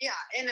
Yeah, and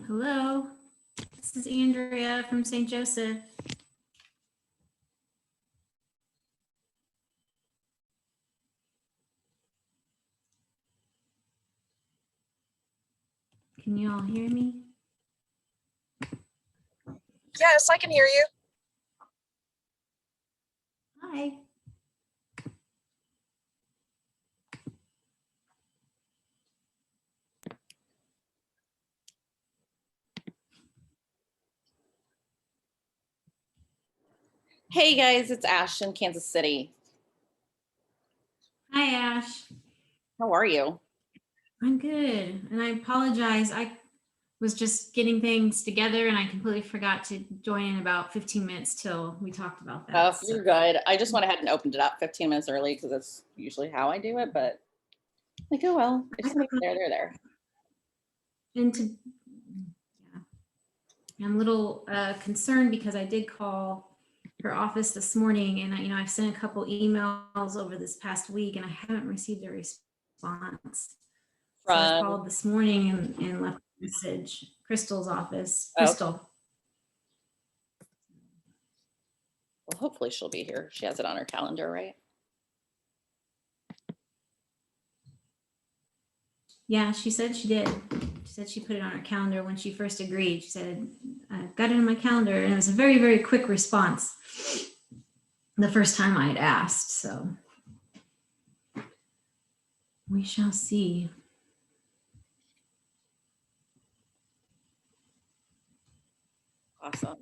Hello, this is Andrea from St. Joseph. Can you all hear me? Yes, I can hear you. Hi. Hey guys, it's Ash in Kansas City. Hi, Ash. How are you? I'm good, and I apologize. I was just getting things together and I completely forgot to join in about 15 minutes till we talked about that. Oh, you're good. I just went ahead and opened it up 15 minutes early because that's usually how I do it, but like, oh well, if somebody's there, they're there. And I'm a little concerned because I did call her office this morning, and I've sent a couple emails over this past week, and I haven't received a response. So I called this morning and left a message. Crystal's office. Crystal. Okay. Well, hopefully she'll be here. She has it on her calendar, right? Yeah, she said she did. She said she put it on her calendar when she first agreed. She said, I got it on my calendar, and it was a very, very quick response the first time I had asked. So we shall see. Awesome.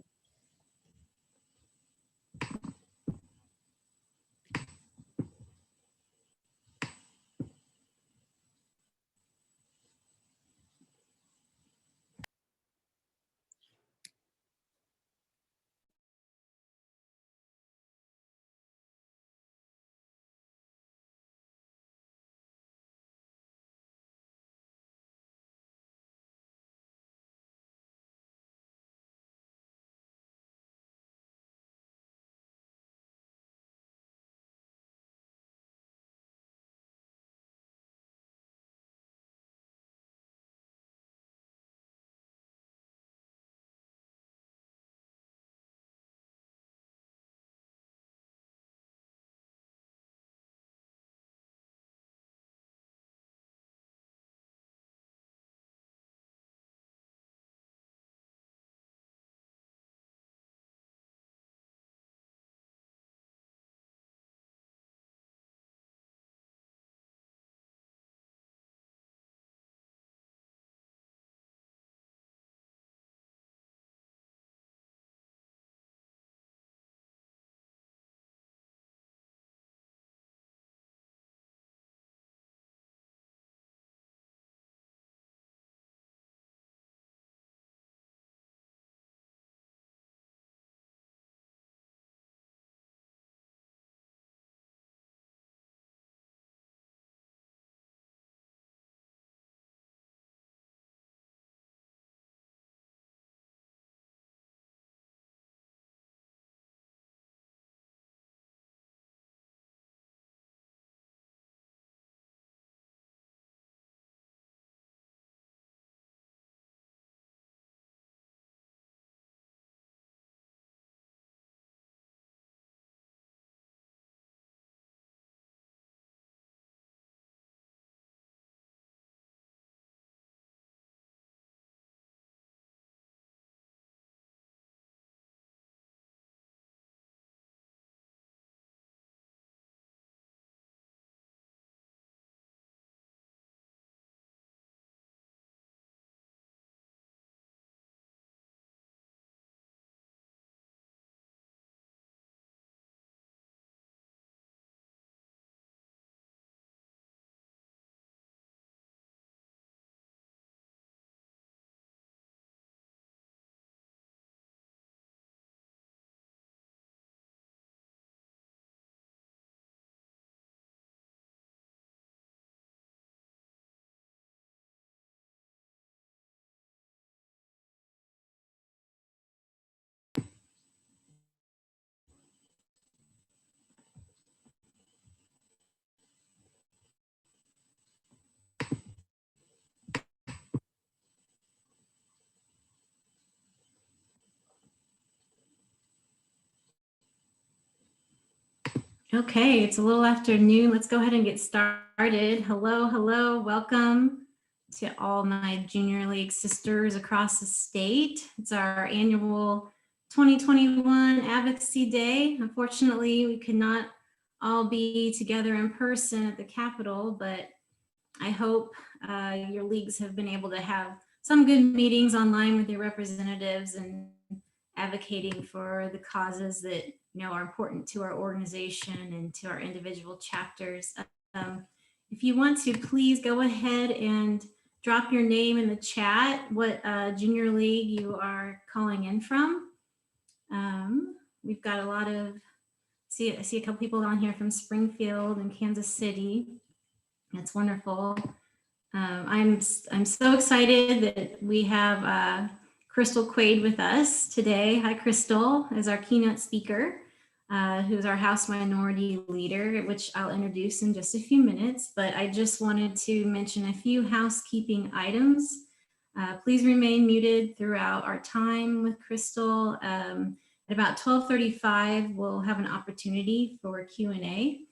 Okay, it's a little after noon. Let's go ahead and get started. Hello, welcome to all my junior league sisters across the state. It's our annual 2021 Advocacy Day. Unfortunately, we could not all be together in person at the Capitol, but I hope your leagues have been able to have some good meetings online with your representatives and advocating for the causes that are important to our organization and to our individual chapters. If you want to, please go ahead and drop your name in the chat, what junior league you are calling in from. We've got a lot of, I see a couple people on here from Springfield and Kansas City. That's wonderful. I'm so excited that we have Crystal Quaid with us today. Hi, Crystal, as our keynote speaker, who's our House Minority Leader, which I'll introduce in just a few minutes. But I just wanted to mention a few housekeeping items. Please remain muted throughout our time with Crystal. At about 12:35, we'll have an opportunity for Q&A.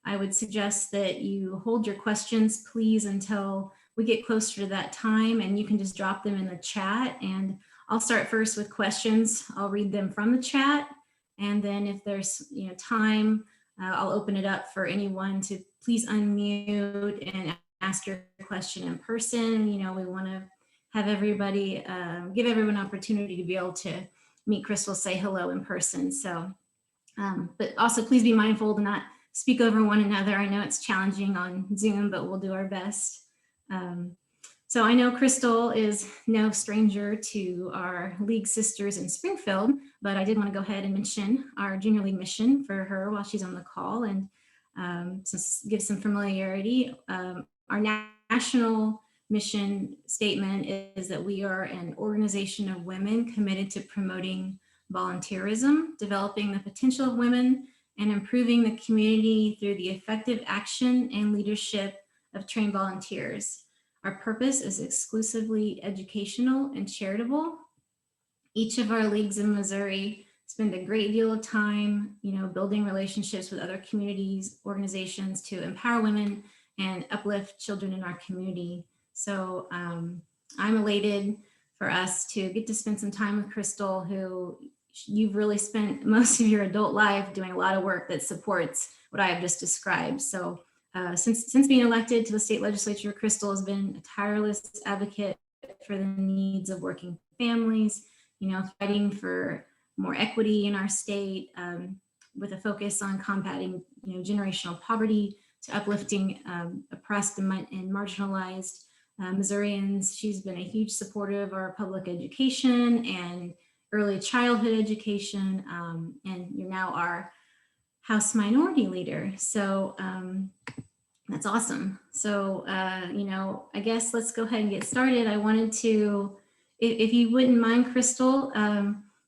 I would suggest that you hold your questions, please, until we get closer to that time, and you can just drop them in the chat. And I'll start first with questions. I'll read them from the chat. And then if there's time, I'll open it up for anyone to please unmute and ask your question in person. We want to have everybody, give everyone an opportunity to be able to meet Crystal, say hello in person. So, but also please be mindful to not speak over one another. I know it's challenging on Zoom, but we'll do our best. So I know Crystal is no stranger to our league sisters in Springfield, but I did want to go ahead and mention our junior league mission for her while she's on the call and give some familiarity. Our national mission statement is that we are an organization of women committed to promoting volunteerism, developing the potential of women, and improving the community through the effective action and leadership of trained volunteers. Our purpose is exclusively educational and charitable. Each of our leagues in Missouri spend a great deal of time, building relationships with other communities, organizations to empower women and uplift children in our community. So I'm elated for us to get to spend some time with Crystal, who you've really spent most of your adult life doing a lot of work that supports what I have just described. So since being elected to the state legislature, Crystal has been a tireless advocate for the needs of working families, fighting for more equity in our state, with a focus on combating, generational poverty, to uplifting oppressed and marginalized Missourians. She's been a huge supporter of our public education and early childhood education, and you're now our House Minority Leader. So that's awesome. So, I guess let's go ahead and get started. I wanted to, if you wouldn't mind, Crystal,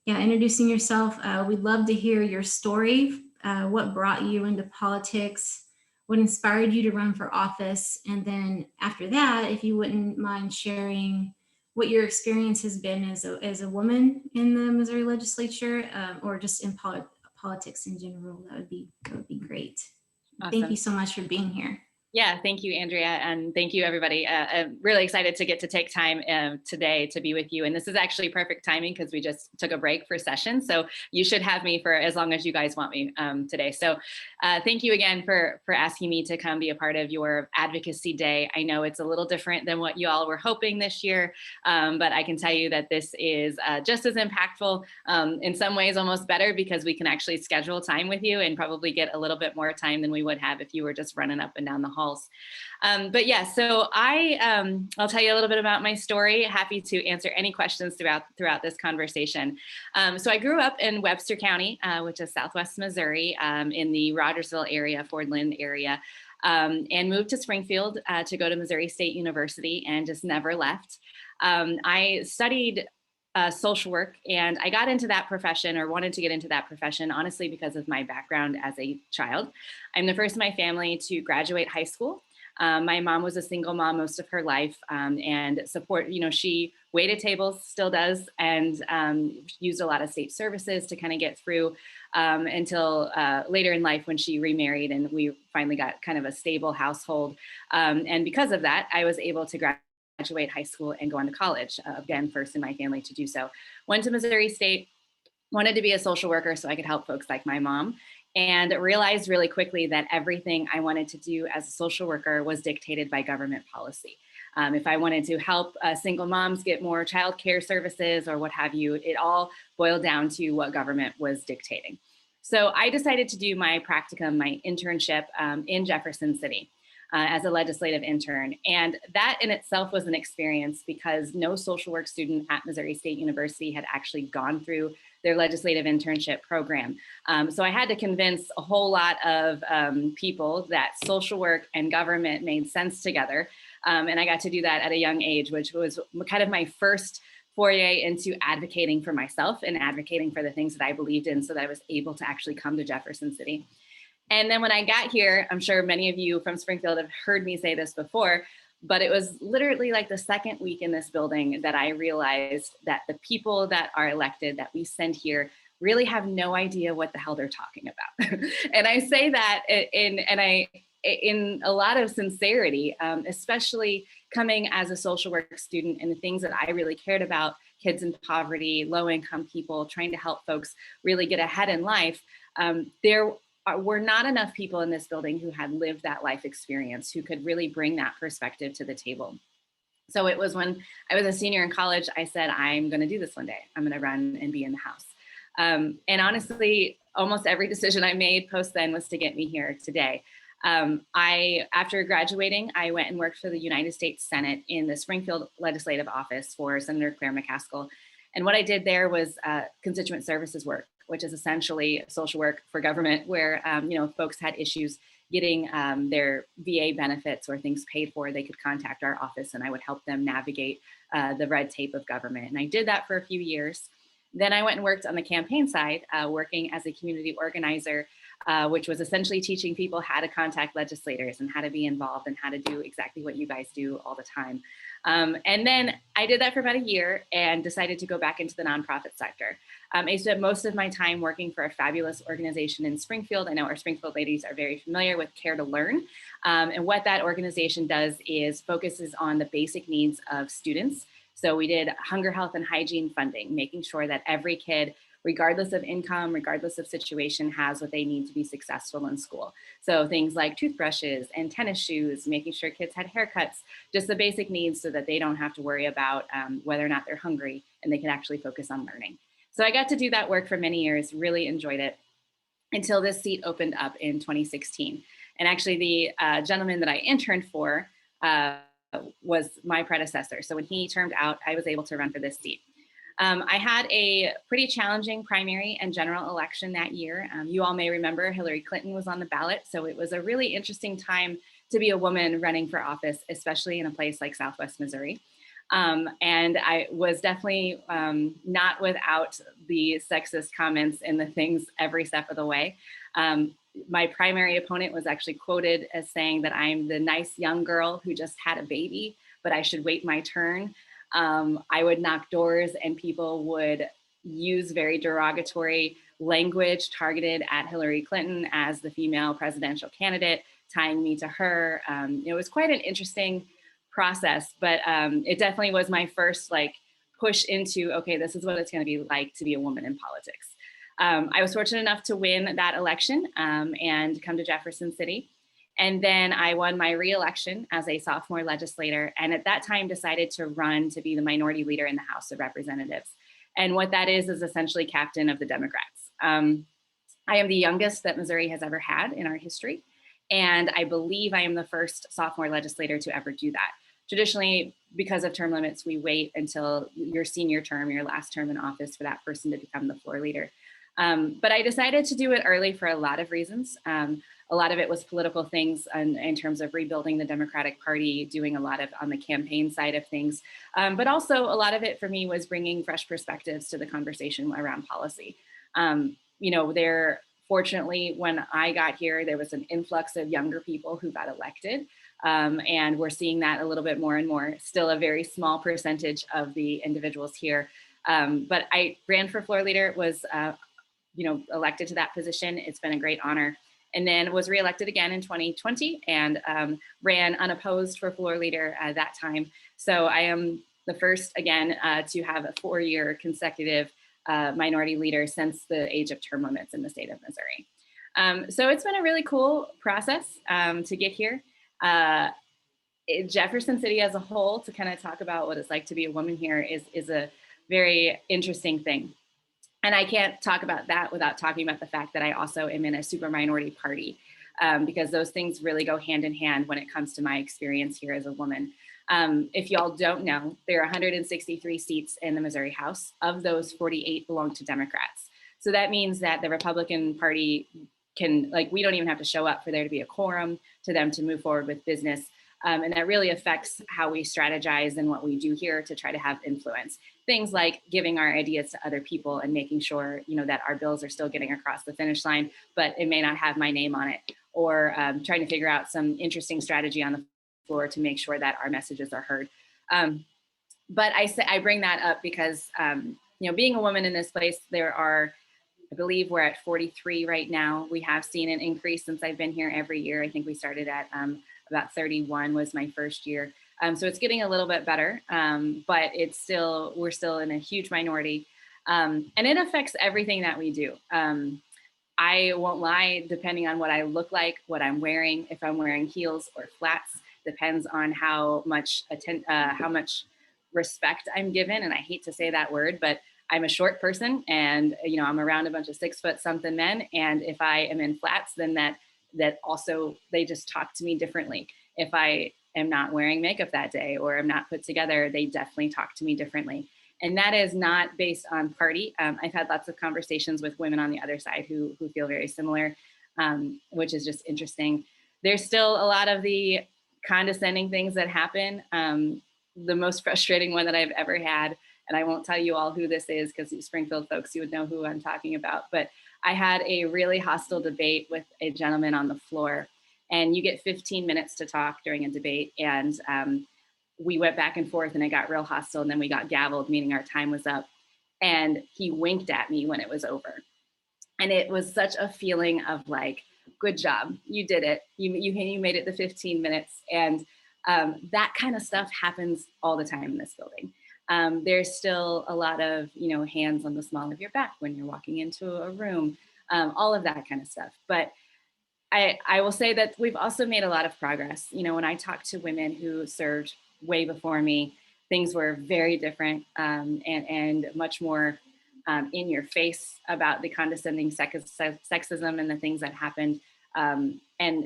introducing yourself. We'd love to hear your story, what brought you into politics, what inspired you to run for office, and then after that, if you wouldn't mind sharing what your experience has been as a woman in the Missouri legislature, or just in politics in general, that would be great. Awesome. Thank you so much for being here. Yeah, thank you, Andrea, and thank you, everybody. I'm really excited to get to take time today to be with you. And this is actually perfect timing because we just took a break for session. So you should have me for as long as you guys want me today. So thank you again for asking me to come be a part of your Advocacy Day. I know it's a little different than what you all were hoping this year, but I can tell you that this is just as impactful, in some ways almost better, because we can actually schedule time with you and probably get a little bit more time than we would have if you were just running up and down the hall. But yeah, so I'll tell you a little bit about my story. Happy to answer any questions throughout this conversation. So I grew up in Webster County, which is Southwest Missouri, in the Rogersville area, Fordland area, and moved to Springfield to go to Missouri State University and just never left. I studied social work, and I got into that profession, or wanted to get into that profession, honestly, because of my background as a child. I'm the first in my family to graduate high school. My mom was a single mom most of her life, and she waited tables, still does, and used a lot of state services to kind of get through until later in life when she remarried and we finally got kind of a stable household. And because of that, I was able to graduate high school and go on to college, again, first in my family to do so. Went to Missouri State, wanted to be a social worker so I could help folks like my mom, and realized really quickly that everything I wanted to do as a social worker was dictated by government policy. If I wanted to help single moms get more childcare services or what have you, it all boiled down to what government was dictating. So I decided to do my practicum, my internship in Jefferson City as a legislative intern. And that in itself was an experience because no social work student at Missouri State University had actually gone through their legislative internship program. So I had to convince a whole lot of people that social work and government made sense together. And I got to do that at a young age, which was kind of my first foray into advocating for myself and advocating for the things that I believed in so that I was able to actually come to Jefferson City. And then when I got here, I'm sure many of you from Springfield have heard me say this before, but it was literally like the second week in this building that I realized that the people that are elected that we send here really have no idea what the hell they're talking about. And I say that in a lot of sincerity, especially coming as a social work student and the things that I really cared about, kids in poverty, low income people, trying to help folks really get ahead in life. There were not enough people in this building who had lived that life experience, who could really bring that perspective to the table. So it was when I was a senior in college, I said, I'm going to do this one day. I'm going to run and be in the House. And honestly, almost every decision I made post then was to get me here today. After graduating, I went and worked for the United States Senate in the Springfield legislative office for Senator Claire McCaskill. And what I did there was constituent services work, which is essentially social work for government, where folks had issues getting their VA benefits or things paid for. They could contact our office, and I would help them navigate the red tape of government. And I did that for a few years. Then I went and worked on the campaign side, working as a community organizer, which was essentially teaching people how to contact legislators and how to be involved and how to do exactly what you guys do all the time. And then I did that for about a year and decided to go back into the nonprofit sector. I spent most of my time working for a fabulous organization in Springfield. I know our Springfield ladies are very familiar with Care to Learn. And what that organization does is focuses on the basic needs of students. So we did hunger, health, and hygiene funding, making sure that every kid, regardless of income, regardless of situation, has what they need to be successful in school. So things like toothbrushes and tennis shoes, making sure kids had haircuts, just the basic needs so that they don't have to worry about whether or not they're hungry and they can actually focus on learning. So I got to do that work for many years, really enjoyed it until this seat opened up in 2016. And actually the gentleman that I interned for was my predecessor. So when he termed out, I was able to run for this seat. I had a pretty challenging primary and general election that year. You all may remember Hillary Clinton was on the ballot. So it was a really interesting time to be a woman running for office, especially in a place like Southwest Missouri. And I was definitely not without the sexist comments and the things every step of the way. My primary opponent was actually quoted as saying that I'm the nice young girl who just had a baby, but I should wait my turn. I would knock doors and people would use very derogatory language targeted at Hillary Clinton as the female presidential candidate, tying me to her. It was quite an interesting process, but it definitely was my first push into, okay, this is what it's going to be like to be a woman in politics. I was fortunate enough to win that election and come to Jefferson City. And then I won my re-election as a sophomore legislator, and at that time decided to run to be the minority leader in the House of Representatives. And what that is essentially captain of the Democrats. I am the youngest that Missouri has ever had in our history. And I believe I am the first sophomore legislator to ever do that. Traditionally, because of term limits, we wait until your senior term, your last term in office, for that person to become the floor leader. But I decided to do it early for a lot of reasons. A lot of it was political things in terms of rebuilding the Democratic Party, doing a lot of on the campaign side of things. But also a lot of it for me was bringing fresh perspectives to the conversation around policy. Fortunately, when I got here, there was an influx of younger people who got elected. And we're seeing that a little bit more and more. Still a very small percentage of the individuals here. But I ran for floor leader, was elected to that position. It's been a great honor. And then was reelected again in 2020 and ran unopposed for floor leader at that time. So I am the first, again, to have a 4-year consecutive minority leader since the age of term limits in the state of Missouri. So it's been a really cool process to get here. Jefferson City as a whole, to kind of talk about what it's like to be a woman here, is a very interesting thing. And I can't talk about that without talking about the fact that I also am in a super minority party, because those things really go hand in hand when it comes to my experience here as a woman. If y'all don't know, there are 163 seats in the Missouri House. Of those, 48 belong to Democrats. So that means that the Republican Party can, we don't even have to show up for there to be a quorum to them to move forward with business. And that really affects how we strategize and what we do here to try to have influence. Things like giving our ideas to other people and making sure, that our bills are still getting across the finish line, but it may not have my name on it. Or trying to figure out some interesting strategy on the floor to make sure that our messages are heard. But I bring that up because, being a woman in this place, there are, I believe we're at 43 right now. We have seen an increase since I've been here every year. I think we started at about 31 was my first year. So it's getting a little bit better, but we're still in a huge minority. And it affects everything that we do. I won't lie, depending on what I look like, what I'm wearing, if I'm wearing heels or flats, depends on how much respect I'm given. And I hate to say that word, but I'm a short person and, I'm around a bunch of 6-foot-something men. And if I am in flats, then that also, they just talk to me differently. If I am not wearing makeup that day or I'm not put together, they definitely talk to me differently. And that is not based on party. I've had lots of conversations with women on the other side who feel very similar, which is just interesting. There's still a lot of the condescending things that happen. The most frustrating one that I've ever had, and I won't tell you all who this is because you Springfield folks, you would know who I'm talking about, but I had a really hostile debate with a gentleman on the floor, and you get 15 minutes to talk during a debate. And we went back and forth and it got real hostile, and then we got gavelled, meaning our time was up. And he winked at me when it was over. And it was such a feeling of good job, you did it. You made it the 15 minutes. And that kind of stuff happens all the time in this building. There's still a lot of, hands on the small of your back when you're walking into a room, all of that kind of stuff. But I will say that we've also made a lot of progress. When I talk to women who served way before me, things were very different and much more in your face about the condescending sexism and the things that happened. And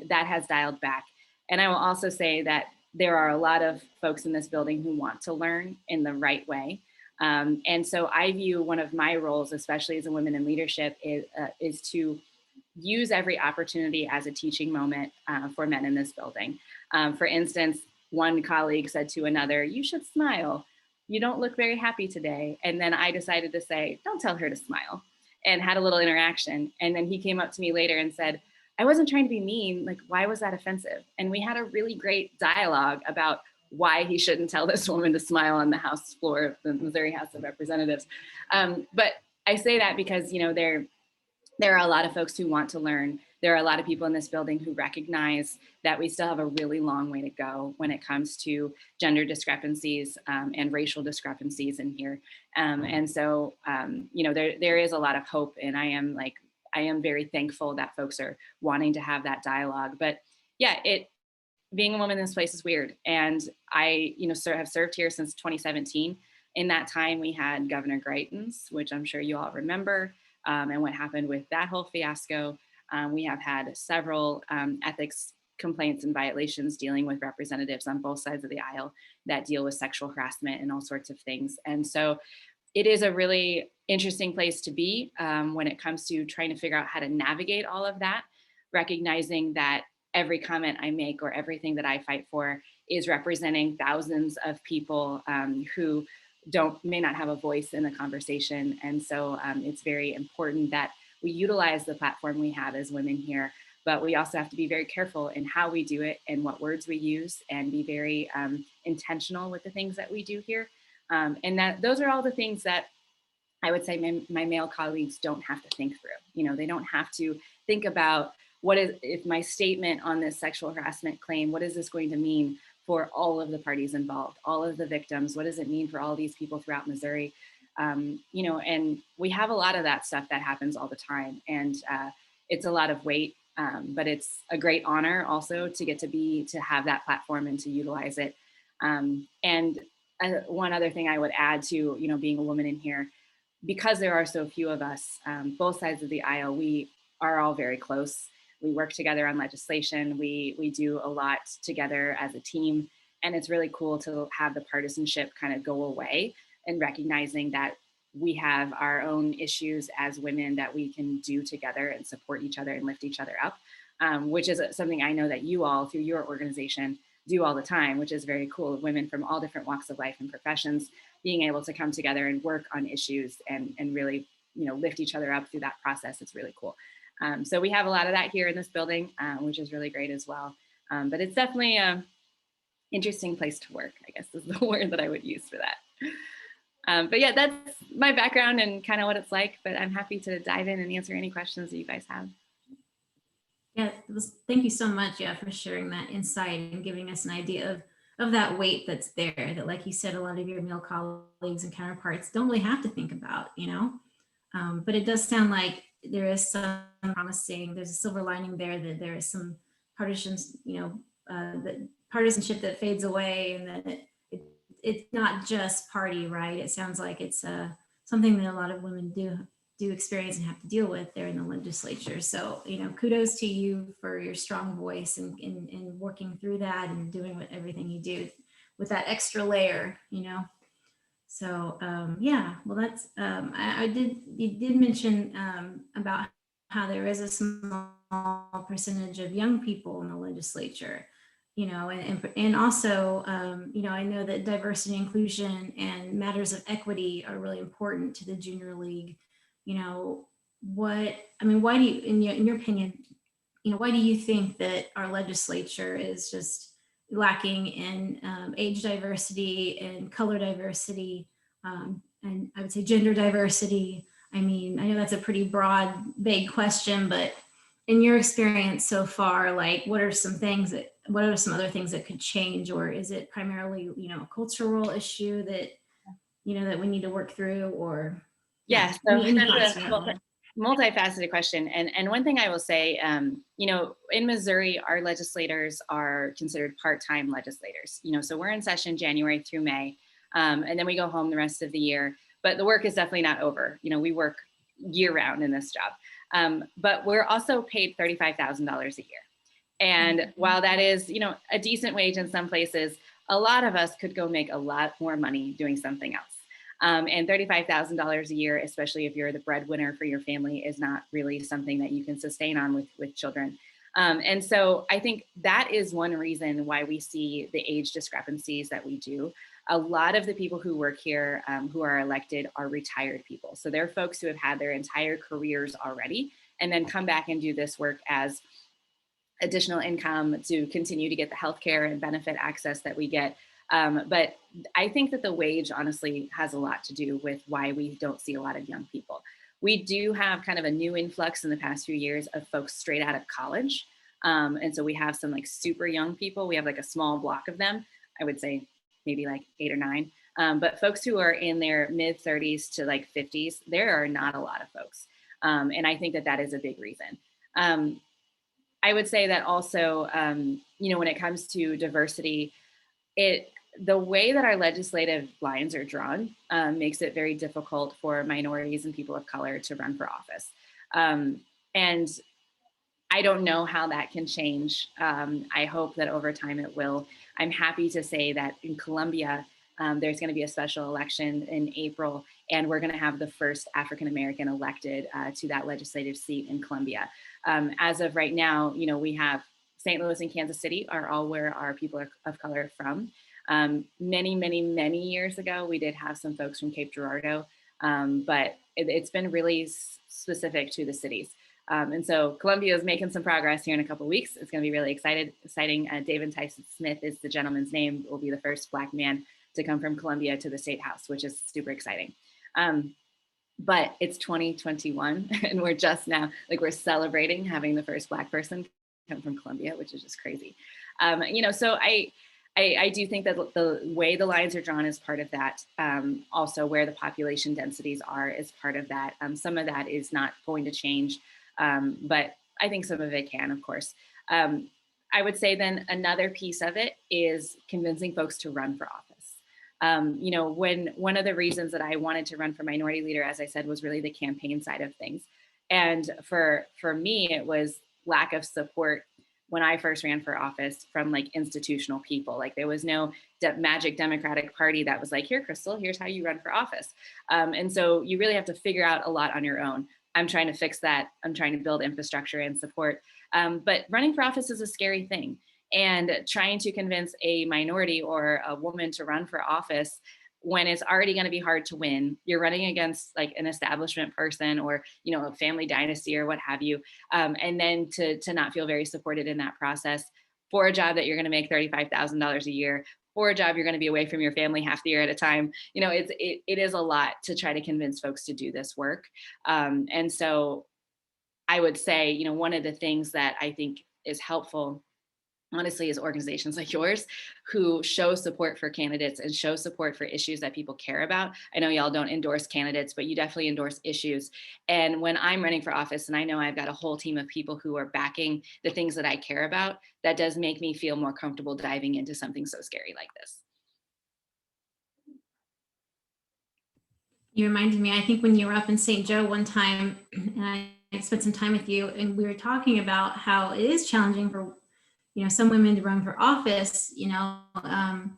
that has dialed back. And I will also say that there are a lot of folks in this building who want to learn in the right way. And so I view one of my roles, especially as a woman in leadership, is to use every opportunity as a teaching moment for men in this building. For instance, one colleague said to another, "You should smile. You don't look very happy today." And then I decided to say, "Don't tell her to smile," and had a little interaction. And then he came up to me later and said, "I wasn't trying to be mean. Why was that offensive?" And we had a really great dialogue about why he shouldn't tell this woman to smile on the House floor of the Missouri House of Representatives. But I say that because, there are a lot of folks who want to learn. There are a lot of people in this building who recognize that we still have a really long way to go when it comes to gender discrepancies and racial discrepancies in here. And so, there is a lot of hope, and I am very thankful that folks are wanting to have that dialogue. But yeah, being a woman in this place is weird. And I, have served here since 2017. In that time, we had Governor Greitens, which I'm sure you all remember, and what happened with that whole fiasco. We have had several ethics complaints and violations dealing with representatives on both sides of the aisle that deal with sexual harassment and all sorts of things. And so it is a really interesting place to be when it comes to trying to figure out how to navigate all of that, recognizing that every comment I make or everything that I fight for is representing thousands of people who may not have a voice in the conversation. And so it's very important that we utilize the platform we have as women here, but we also have to be very careful in how we do it and what words we use, and be very intentional with the things that we do here. And that those are all the things that I would say my male colleagues don't have to think through. You know, they don't have to think about what is, if my statement on this sexual harassment claim, what is this going to mean for all of the parties involved, all of the victims? What does it mean for all these people throughout Missouri? You know, and we have a lot of that stuff that happens all the time, and it's a lot of weight, but it's a great honor also to get to have that platform and to utilize it. And one other thing I would add to, you know, being a woman in here, because there are so few of us, both sides of the aisle, we are all very close. We work together on legislation. We do a lot together as a team. And it's really cool to have the partisanship kind of go away, and recognizing that we have our own issues as women that we can do together and support each other and lift each other up, which is something I know that you all through your organization do all the time, which is very cool. Women from all different walks of life and professions being able to come together and work on issues and really, you know, lift each other up through that process. It's really cool. So we have a lot of that here in this building, which is really great as well. But it's definitely an interesting place to work, I guess is the word that I would use for that. But yeah, that's my background and kind of what it's like, but I'm happy to dive in and answer any questions that you guys have. Yeah, thank you so much, yeah, for sharing that insight and giving us an idea of that weight that's there, that, like you said, a lot of your male colleagues and counterparts don't really have to think about, you know. But it does sound like there is some promising, there's a silver lining there, that there is some partisans, you know, the partisanship that fades away, and that it's not just party, right? It sounds like it's something that a lot of women do experience and have to deal with there in the legislature. So, you know, kudos to you for your strong voice and working through that and doing everything you do with that extra layer, you know. So yeah, well, that's you did mention about how there is a small percentage of young people in the legislature, you know, and also you know, I know that diversity, inclusion, and matters of equity are really important to the Junior League. You know, why do you, in your opinion, you know, why do you think that our legislature is just lacking in age diversity and color diversity, and I would say gender diversity? I mean, I know that's a pretty broad, vague question, but in your experience so far, like, what are some other things that could change, or is it primarily, you know, a cultural issue that, you know, that we need to work through, or? Yeah, so that's a multifaceted question. And one thing I will say, you know, in Missouri, our legislators are considered part-time legislators. You know, so we're in session January through May, and then we go home the rest of the year. But the work is definitely not over. You know, we work year-round in this job. But we're also paid $35,000 a year. And while that is, you know, a decent wage in some places, a lot of us could go make a lot more money doing something else. And $35,000 a year, especially if you're the breadwinner for your family, is not really something that you can sustain on with children. And so I think that is one reason why we see the age discrepancies that we do. A lot of the people who work here, who are elected, are retired people. So they're folks who have had their entire careers already and then come back and do this work as additional income to continue to get the healthcare and benefit access that we get. But I think that the wage honestly has a lot to do with why we don't see a lot of young people. We do have kind of a new influx in the past few years of folks straight out of college. And so we have some like super young people. We have like a small block of them. I would say maybe like 8 or 9. But folks who are in their mid 30s to like 50s, there are not a lot of folks. And I think that that is a big reason. I would say that also, you know, when it comes to diversity, the way that our legislative lines are drawn makes it very difficult for minorities and people of color to run for office. And I don't know how that can change. I hope that over time it will. I'm happy to say that in Columbia, there's going to be a special election in April, and we're going to have the first African-American elected to that legislative seat in Columbia. As of right now, you know, we have St. Louis and Kansas City are all where our people of color are from. Many years ago, we did have some folks from Cape Girardeau, but it's been really specific to the cities. And so Columbia is making some progress here in a couple of weeks. It's going to be really exciting. David Tyson Smith is the gentleman's name, will be the first Black man to come from Columbia to the State House, which is super exciting. But it's 2021 and we're just now, like, we're celebrating having the first Black person come from Columbia, which is just crazy. So I do think that the way the lines are drawn is part of that. Also where the population densities are is part of that. Some of that is not going to change, but I think some of it can, of course. I would say then another piece of it is convincing folks to run for office. When one of the reasons that I wanted to run for minority leader, as I said, was really the campaign side of things. And for me, it was lack of support when I first ran for office from like institutional people. Like there was no magic Democratic Party that was like, here, Crystal, here's how you run for office. And so you really have to figure out a lot on your own. I'm trying to fix that. I'm trying to build infrastructure and support. But running for office is a scary thing. And trying to convince a minority or a woman to run for office when it's already going to be hard to win, you're running against like an establishment person or, a family dynasty or what have you. And then to not feel very supported in that process for a job that you're going to make $35,000 a year, for a job you're going to be away from your family half the year at a time. It is a lot to try to convince folks to do this work. And so I would say, one of the things that I think is helpful, honestly, is organizations like yours who show support for candidates and show support for issues that people care about. I know y'all don't endorse candidates, but you definitely endorse issues. And when I'm running for office and I know I've got a whole team of people who are backing the things that I care about, that does make me feel more comfortable diving into something so scary like this. You reminded me, I think when you were up in St. Joe one time, and I spent some time with you, and we were talking about how it is challenging for some women to run for office, and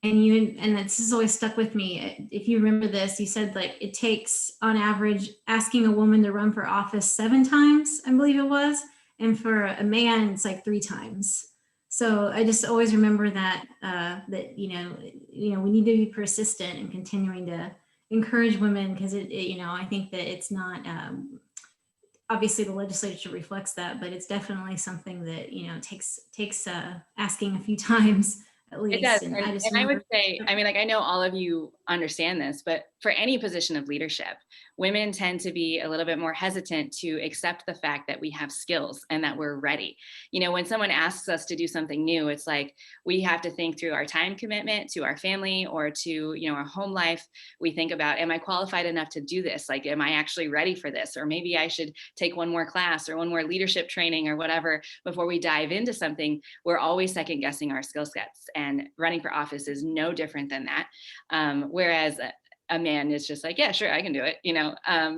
this has always stuck with me. If you remember this, you said like it takes on average asking a woman to run for office 7 times, I believe it was. And for a man, it's like 3 times. So I just always remember that, we need to be persistent and continuing to encourage women because I think that it's not, obviously the legislature reflects that, but it's definitely something that, takes asking a few times at least. It does. And I would say, I know all of you understand this, but for any position of leadership, women tend to be a little bit more hesitant to accept the fact that we have skills and that we're ready. When someone asks us to do something new, it's like we have to think through our time commitment to our family or to, our home life. We think about, am I qualified enough to do this? Like, am I actually ready for this? Or maybe I should take one more class or one more leadership training or whatever before we dive into something. We're always second guessing our skill sets, and running for office is no different than that. Whereas a man is just like, yeah, sure, I can do it,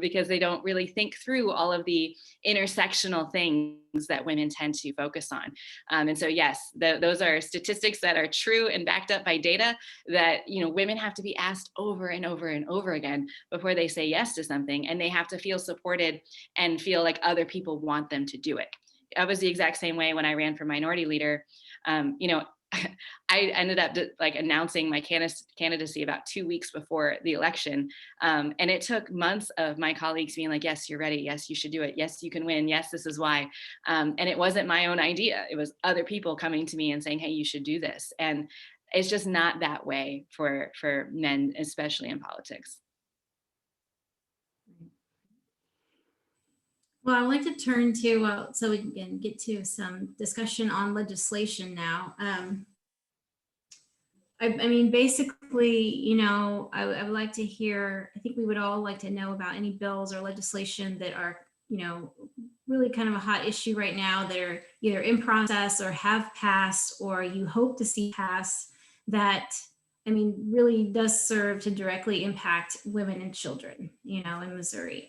because they don't really think through all of the intersectional things that women tend to focus on. And so, yes, those are statistics that are true and backed up by data that, women have to be asked over and over and over again before they say yes to something. And they have to feel supported and feel like other people want them to do it. I was the exact same way when I ran for minority leader. I ended up announcing my candidacy about 2 weeks before the election. And it took months of my colleagues being like, yes, you're ready. Yes, you should do it. Yes, you can win. Yes, this is why. And it wasn't my own idea. It was other people coming to me and saying, hey, you should do this. And it's just not that way for men, especially in politics. Well, I'd like to turn to, so we can get to some discussion on legislation now. Basically, I would like to hear, I think we would all like to know about any bills or legislation that are, really kind of a hot issue right now that are either in process or have passed or you hope to see pass that, really does serve to directly impact women and children, in Missouri.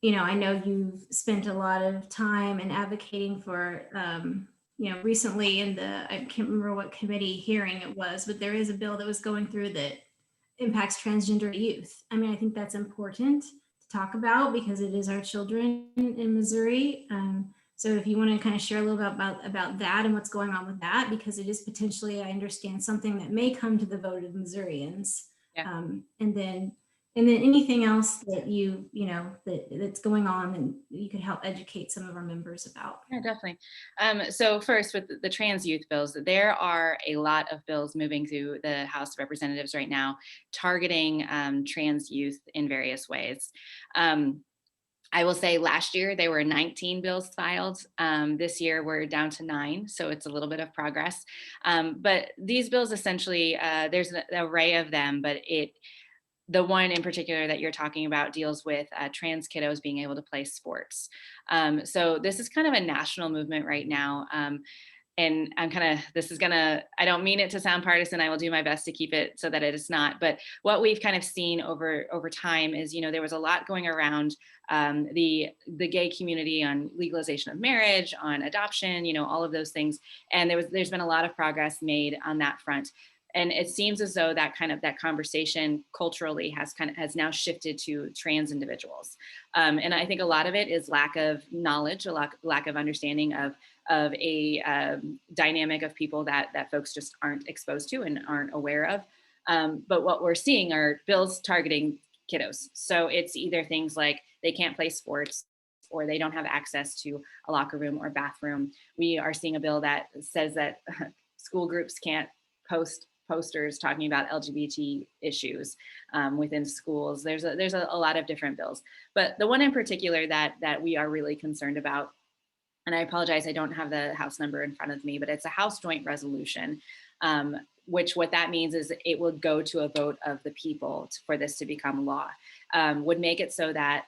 I know you've spent a lot of time in advocating for, recently in I can't remember what committee hearing it was, but there is a bill that was going through that impacts transgender youth. I think that's important to talk about because it is our children in Missouri. So if you want to kind of share a little bit about that and what's going on with that, because it is potentially, I understand, something that may come to the vote of Missourians. Yeah. And then, And then anything else that you know, that's going on and you could help educate some of our members about. Yeah, definitely. So first, with the trans youth bills, there are a lot of bills moving through the House of Representatives right now, targeting trans youth in various ways. I will say last year there were 19 bills filed. This year we're down to 9, so it's a little bit of progress. But these bills essentially, there's an array of them, but the one in particular that you're talking about deals with trans kiddos being able to play sports. So this is kind of a national movement right now. And I don't mean it to sound partisan. I will do my best to keep it so that it is not. But what we've kind of seen over time is, there was a lot going around the gay community on legalization of marriage, on adoption, all of those things. And there's been a lot of progress made on that front. And it seems as though that conversation culturally has now shifted to trans individuals. And I think a lot of it is lack of knowledge, lack of understanding of a dynamic of people that folks just aren't exposed to and aren't aware of. But what we're seeing are bills targeting kiddos. So it's either things like they can't play sports, or they don't have access to a locker room or bathroom. We are seeing a bill that says that school groups can't post posters talking about LGBT issues within schools. There's a lot of different bills, but the one in particular that we are really concerned about, and I apologize, I don't have the House number in front of me, but it's a House joint resolution, which what that means is it would go to a vote of the people for this to become law, would make it so that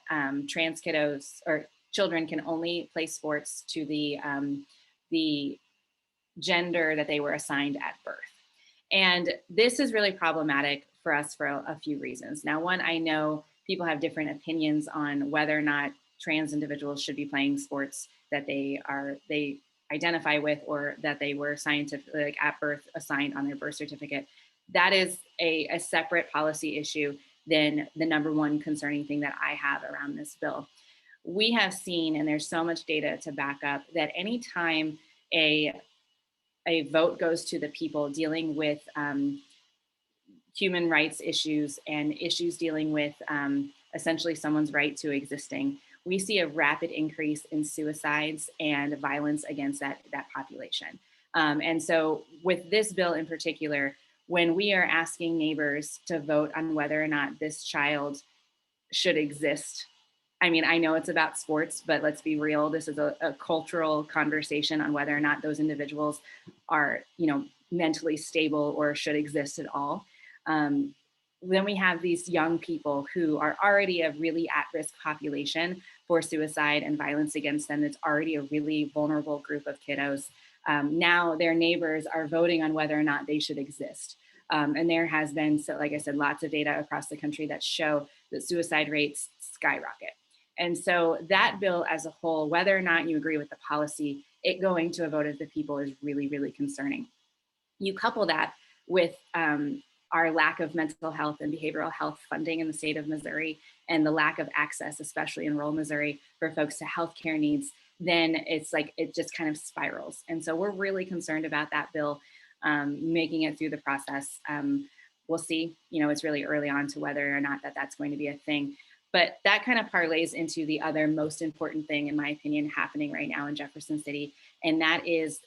trans kiddos or children can only play sports to the gender that they were assigned at birth. And this is really problematic for us for a few reasons. Now, one, I know people have different opinions on whether or not trans individuals should be playing sports that they identify with, or that they were scientific at birth assigned on their birth certificate. That is a separate policy issue than the number one concerning thing that I have around this bill. We have seen, and there's so much data to back up, that anytime a vote goes to the people dealing with human rights issues and issues dealing with essentially someone's right to existing, we see a rapid increase in suicides and violence against that population. And so with this bill in particular, when we are asking neighbors to vote on whether or not this child should exist, I mean, I know it's about sports, but let's be real. This is a cultural conversation on whether or not those individuals are, mentally stable or should exist at all. Then we have these young people who are already a really at-risk population for suicide and violence against them. It's already a really vulnerable group of kiddos. Now their neighbors are voting on whether or not they should exist. And there has been, so like I said, lots of data across the country that show that suicide rates skyrocket. And so that bill as a whole, whether or not you agree with the policy, it going to a vote of the people is really, really concerning. You couple that with our lack of mental health and behavioral health funding in the state of Missouri, and the lack of access, especially in rural Missouri, for folks to healthcare needs, then it's like it just kind of spirals. And so we're really concerned about that bill making it through the process. We'll see, it's really early on to whether or not that's going to be a thing. But that kind of parlays into the other most important thing, in my opinion, happening right now in Jefferson City, and that is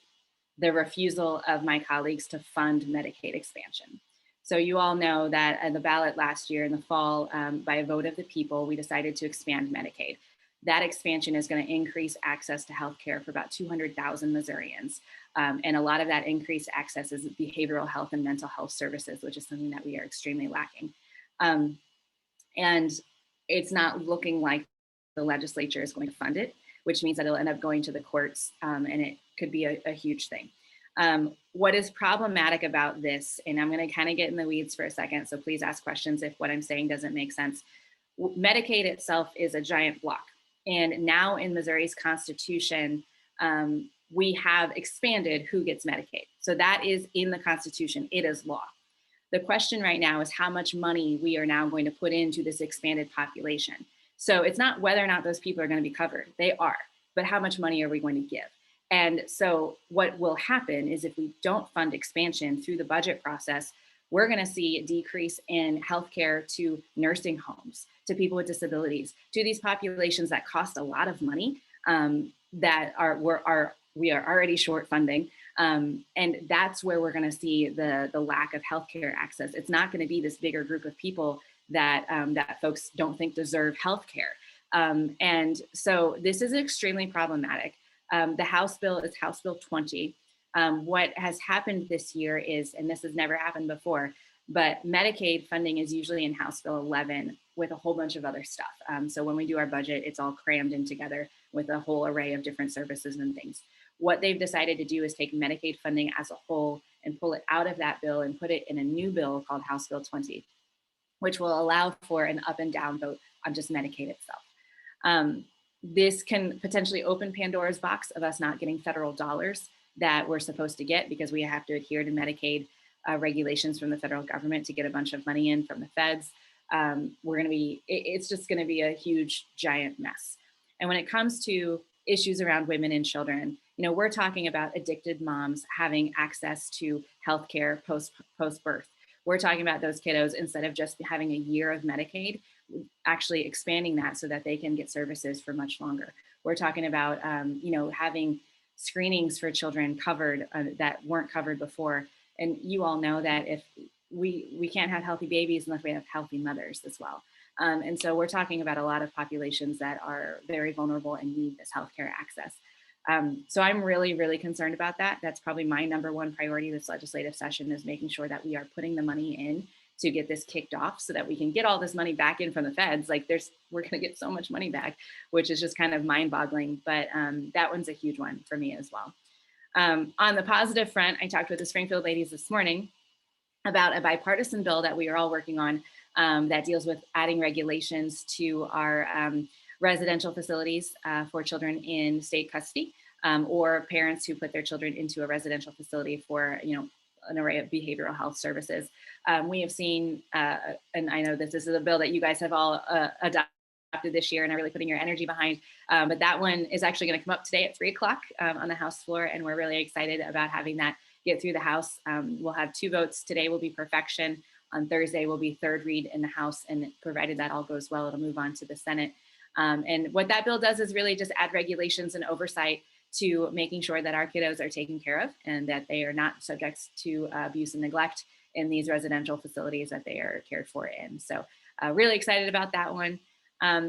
the refusal of my colleagues to fund Medicaid expansion. So you all know that at the ballot last year in the fall, by a vote of the people, we decided to expand Medicaid. That expansion is going to increase access to healthcare for about 200,000 Missourians. And a lot of that increased access is behavioral health and mental health services, which is something that we are extremely lacking. And it's not looking like the legislature is going to fund it, which means that it'll end up going to the courts, and it could be a huge thing. What is problematic about this, and I'm going to kind of get in the weeds for a second, so please ask questions if what I'm saying doesn't make sense. Medicaid itself is a giant block. And now in Missouri's Constitution, we have expanded who gets Medicaid. So that is in the Constitution, it is law. The question right now is how much money we are now going to put into this expanded population. So it's not whether or not those people are going to be covered, they are, but how much money are we going to give? And so what will happen is if we don't fund expansion through the budget process, we're going to see a decrease in healthcare to nursing homes, to people with disabilities, to these populations that cost a lot of money, that we are already short funding. And that's where we're going to see the lack of healthcare access. It's not going to be this bigger group of people that that folks don't think deserve healthcare. And so this is extremely problematic. The House bill is House Bill 20. What has happened this year is, and this has never happened before, but Medicaid funding is usually in House Bill 11 with a whole bunch of other stuff. So when we do our budget, it's all crammed in together with a whole array of different services and things. What they've decided to do is take Medicaid funding as a whole and pull it out of that bill and put it in a new bill called House Bill 20, which will allow for an up and down vote on just Medicaid itself. This can potentially open Pandora's box of us not getting federal dollars that we're supposed to get because we have to adhere to Medicaid regulations from the federal government to get a bunch of money in from the feds. It's just gonna be a huge, giant mess. And when it comes to issues around women and children, we're talking about addicted moms having access to healthcare post-birth. We're talking about those kiddos, instead of just having a year of Medicaid, actually expanding that so that they can get services for much longer. We're talking about, having screenings for children covered that weren't covered before. And you all know that if we can't have healthy babies unless we have healthy mothers as well. And so we're talking about a lot of populations that are very vulnerable and need this healthcare access. So I'm really, really concerned about that. That's probably my number one priority this legislative session, is making sure that we are putting the money in to get this kicked off so that we can get all this money back in from the feds. Like we're gonna get so much money back, which is just kind of mind boggling. But that one's a huge one for me as well. On the positive front, I talked with the Springfield ladies this morning about a bipartisan bill that we are all working on that deals with adding regulations to our residential facilities for children in state custody, or parents who put their children into a residential facility for, an array of behavioral health services. We have seen, and I know this is a bill that you guys have all adopted this year and are really putting your energy behind, but that one is actually going to come up today at 3 o'clock on the House floor, and we're really excited about having that get through the House. We'll have 2 votes. Today will be perfection. On Thursday will be 3rd read in the House, and provided that all goes well, it'll move on to the Senate. And what that bill does is really just add regulations and oversight to making sure that our kiddos are taken care of and that they are not subject to abuse and neglect in these residential facilities that they are cared for in. So really excited about that one.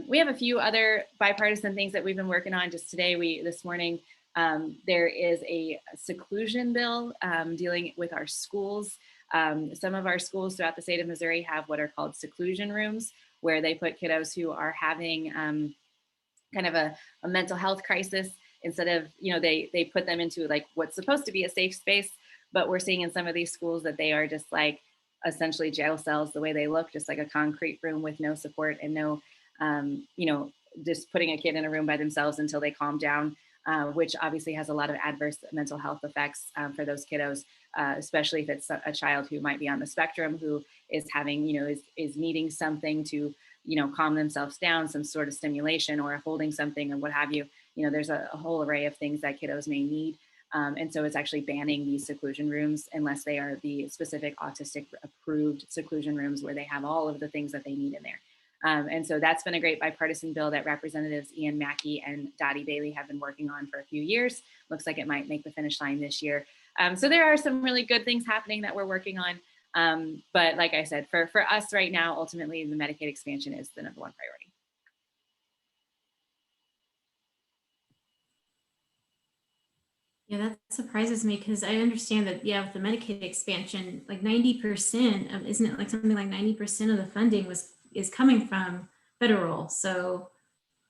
We have a few other bipartisan things that we've been working on just today. This morning, there is a seclusion bill dealing with our schools. Some of our schools throughout the state of Missouri have what are called seclusion rooms, where they put kiddos who are having kind of a mental health crisis. Instead of, they put them into like what's supposed to be a safe space, but we're seeing in some of these schools that they are just like essentially jail cells the way they look, just like a concrete room with no support and no, just putting a kid in a room by themselves until they calm down, which obviously has a lot of adverse mental health effects for those kiddos, especially if it's a child who might be on the spectrum, who is having, is needing something to, calm themselves down, some sort of stimulation or holding something or what have you. There's a whole array of things that kiddos may need. And so it's actually banning these seclusion rooms unless they are the specific autistic approved seclusion rooms where they have all of the things that they need in there. And so that's been a great bipartisan bill that Representatives Ian Mackey and Dottie Bailey have been working on for a few years. Looks like it might make the finish line this year. So there are some really good things happening that we're working on. But like I said, for us right now, ultimately the Medicaid expansion is the #1 priority. Yeah, that surprises me because I understand that, with the Medicaid expansion, like 90% of, isn't it like something like 90% of the funding is coming from federal. So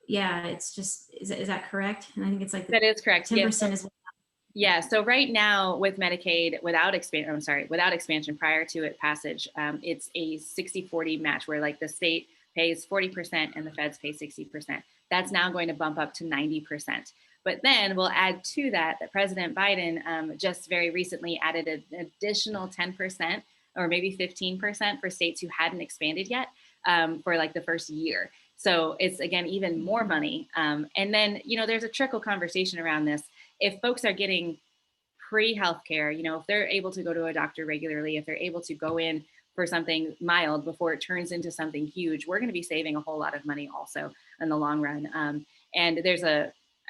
yeah, it's just, is that correct? And I think it's like That is correct. 10% is. Yeah, so right now with Medicaid, without expansion prior to it passage, it's a 60-40 match where like the state pays 40% and the feds pay 60%. That's now going to bump up to 90%. But then we'll add to that President Biden just very recently added an additional 10% or maybe 15% for states who hadn't expanded yet for like the first year. So it's, again, even more money. And then, there's a trickle conversation around this. If folks are getting pre-healthcare, if they're able to go to a doctor regularly, if they're able to go in for something mild before it turns into something huge, we're going to be saving a whole lot of money also in the long run. And there's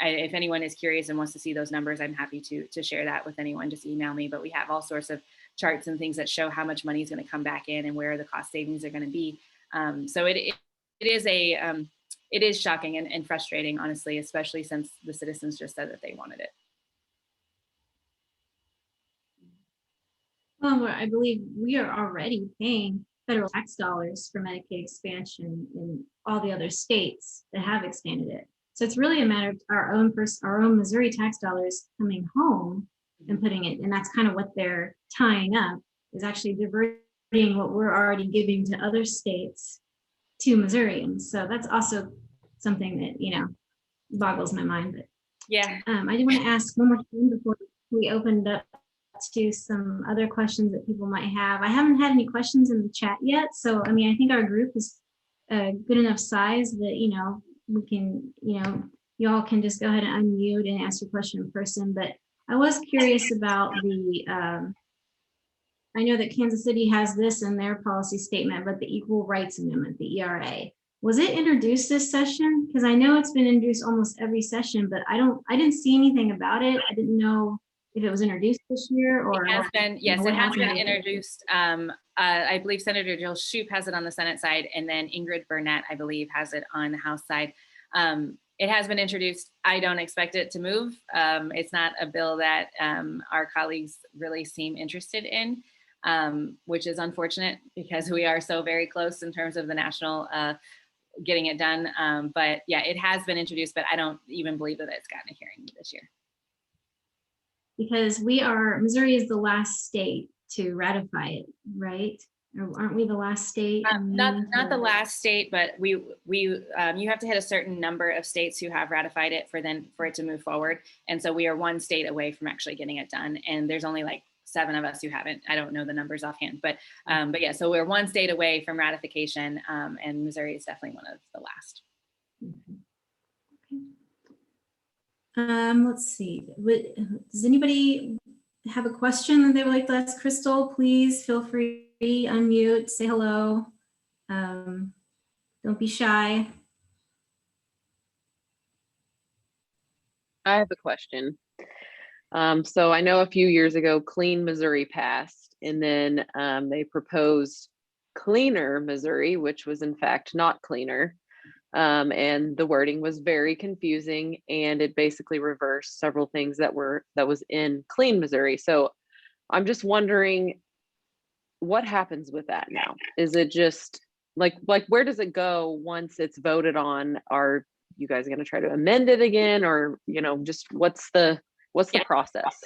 if anyone is curious and wants to see those numbers, I'm happy to share that with anyone. Just email me. But we have all sorts of charts and things that show how much money is going to come back in and where the cost savings are going to be. So it is shocking and frustrating, honestly, especially since the citizens just said that they wanted it. Well, I believe we are already paying federal tax dollars for Medicaid expansion in all the other states that have expanded it. So it's really a matter of our own Missouri tax dollars coming home and putting it, and that's kind of what they're tying up, is actually diverting what we're already giving to other states to Missourians. So that's also something that, boggles my mind. But yeah, I do want to ask one more thing before we opened up to some other questions that people might have. I haven't had any questions in the chat yet. So, I think our group is a good enough size that, we can, y'all can just go ahead and unmute and ask your question in person. But I was curious about I know that Kansas City has this in their policy statement, but the Equal Rights Amendment, the ERA, was it introduced this session? Because I know it's been introduced almost every session, but I didn't see anything about it. I didn't know if it was introduced this year or. It has been, yes, it has been introduced. I believe Senator Jill Shoup has it on the Senate side, and then Ingrid Burnett, I believe, has it on the House side. It has been introduced. I don't expect it to move. It's not a bill that our colleagues really seem interested in, which is unfortunate because we are so very close in terms of the national getting it done. But yeah, it has been introduced, but I don't even believe that it's gotten a hearing this year. Because Missouri is the last state to ratify it, right? Or aren't we the last state? Not the last state, but you have to hit a certain number of states who have ratified it for it to move forward. And so we are one state away from actually getting it done. And there's only like 7 of us who haven't. I don't know the numbers offhand, but yeah, so we're one state away from ratification, and Missouri is definitely one of the last. Okay. Let's see. Does anybody have a question that they would like to ask Crystal? Please feel free, unmute, say hello. Don't be shy. I have a question. So I know a few years ago, Clean Missouri passed, and then they proposed Cleaner Missouri, which was in fact not cleaner. And the wording was very confusing, and it basically reversed several things that was in Clean Missouri. So I'm just wondering what happens with that now. Is it just like where does it go once it's voted on? Are you guys going to try to amend it again, or just what's the process?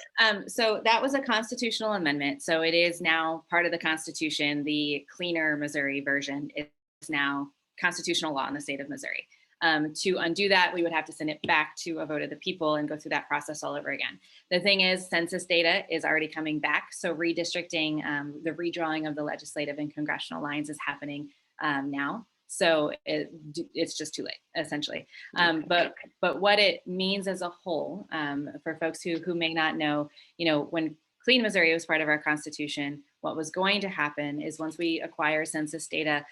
So that was a constitutional amendment. So it is now part of the Constitution. The Cleaner Missouri version is now constitutional law in the state of Missouri. To undo that, we would have to send it back to a vote of the people and go through that process all over again. The thing is, census data is already coming back. So redistricting, the redrawing of the legislative and congressional lines is happening now. So it's just too late, essentially. But what it means as a whole, for folks who may not know, when Clean Missouri was part of our Constitution, what was going to happen is once we acquire census data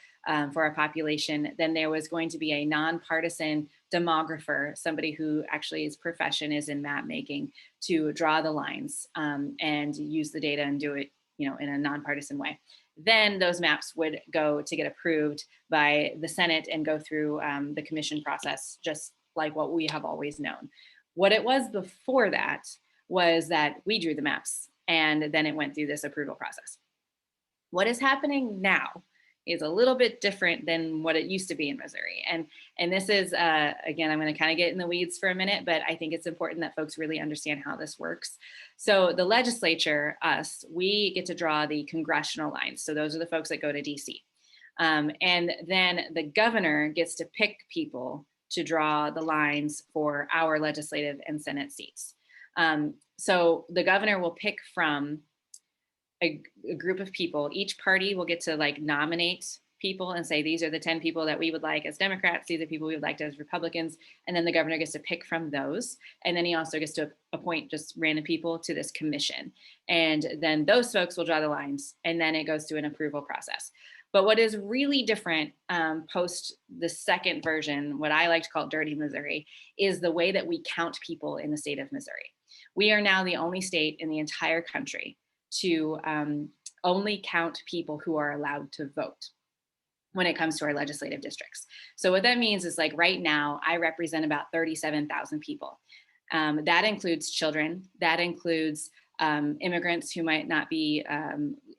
for our population, then there was going to be a nonpartisan demographer, somebody who actually his profession is in map making, to draw the lines and use the data and do it, in a nonpartisan way. Then those maps would go to get approved by the Senate and go through the commission process, just like what we have always known. What it was before that was that we drew the maps and then it went through this approval process. What is happening now is a little bit different than what it used to be in Missouri. And this is, again, I'm going to kind of get in the weeds for a minute, but I think it's important that folks really understand how this works. So the legislature, us, we get to draw the congressional lines. So those are the folks that go to DC. And then the governor gets to pick people to draw the lines for our legislative and Senate seats. So the governor will pick from a group of people. Each party will get to nominate people and say, these are the 10 people that we would like as Democrats, these are the people we would like as Republicans. And then the governor gets to pick from those. And then he also gets to appoint just random people to this commission. And then those folks will draw the lines, and then it goes through an approval process. But what is really different post the second version, what I like to call Dirty Missouri, is the way that we count people in the state of Missouri. We are now the only state in the entire country to only count people who are allowed to vote when it comes to our legislative districts. So what that means is, like, right now, I represent about 37,000 people. That includes children, that includes immigrants who might not be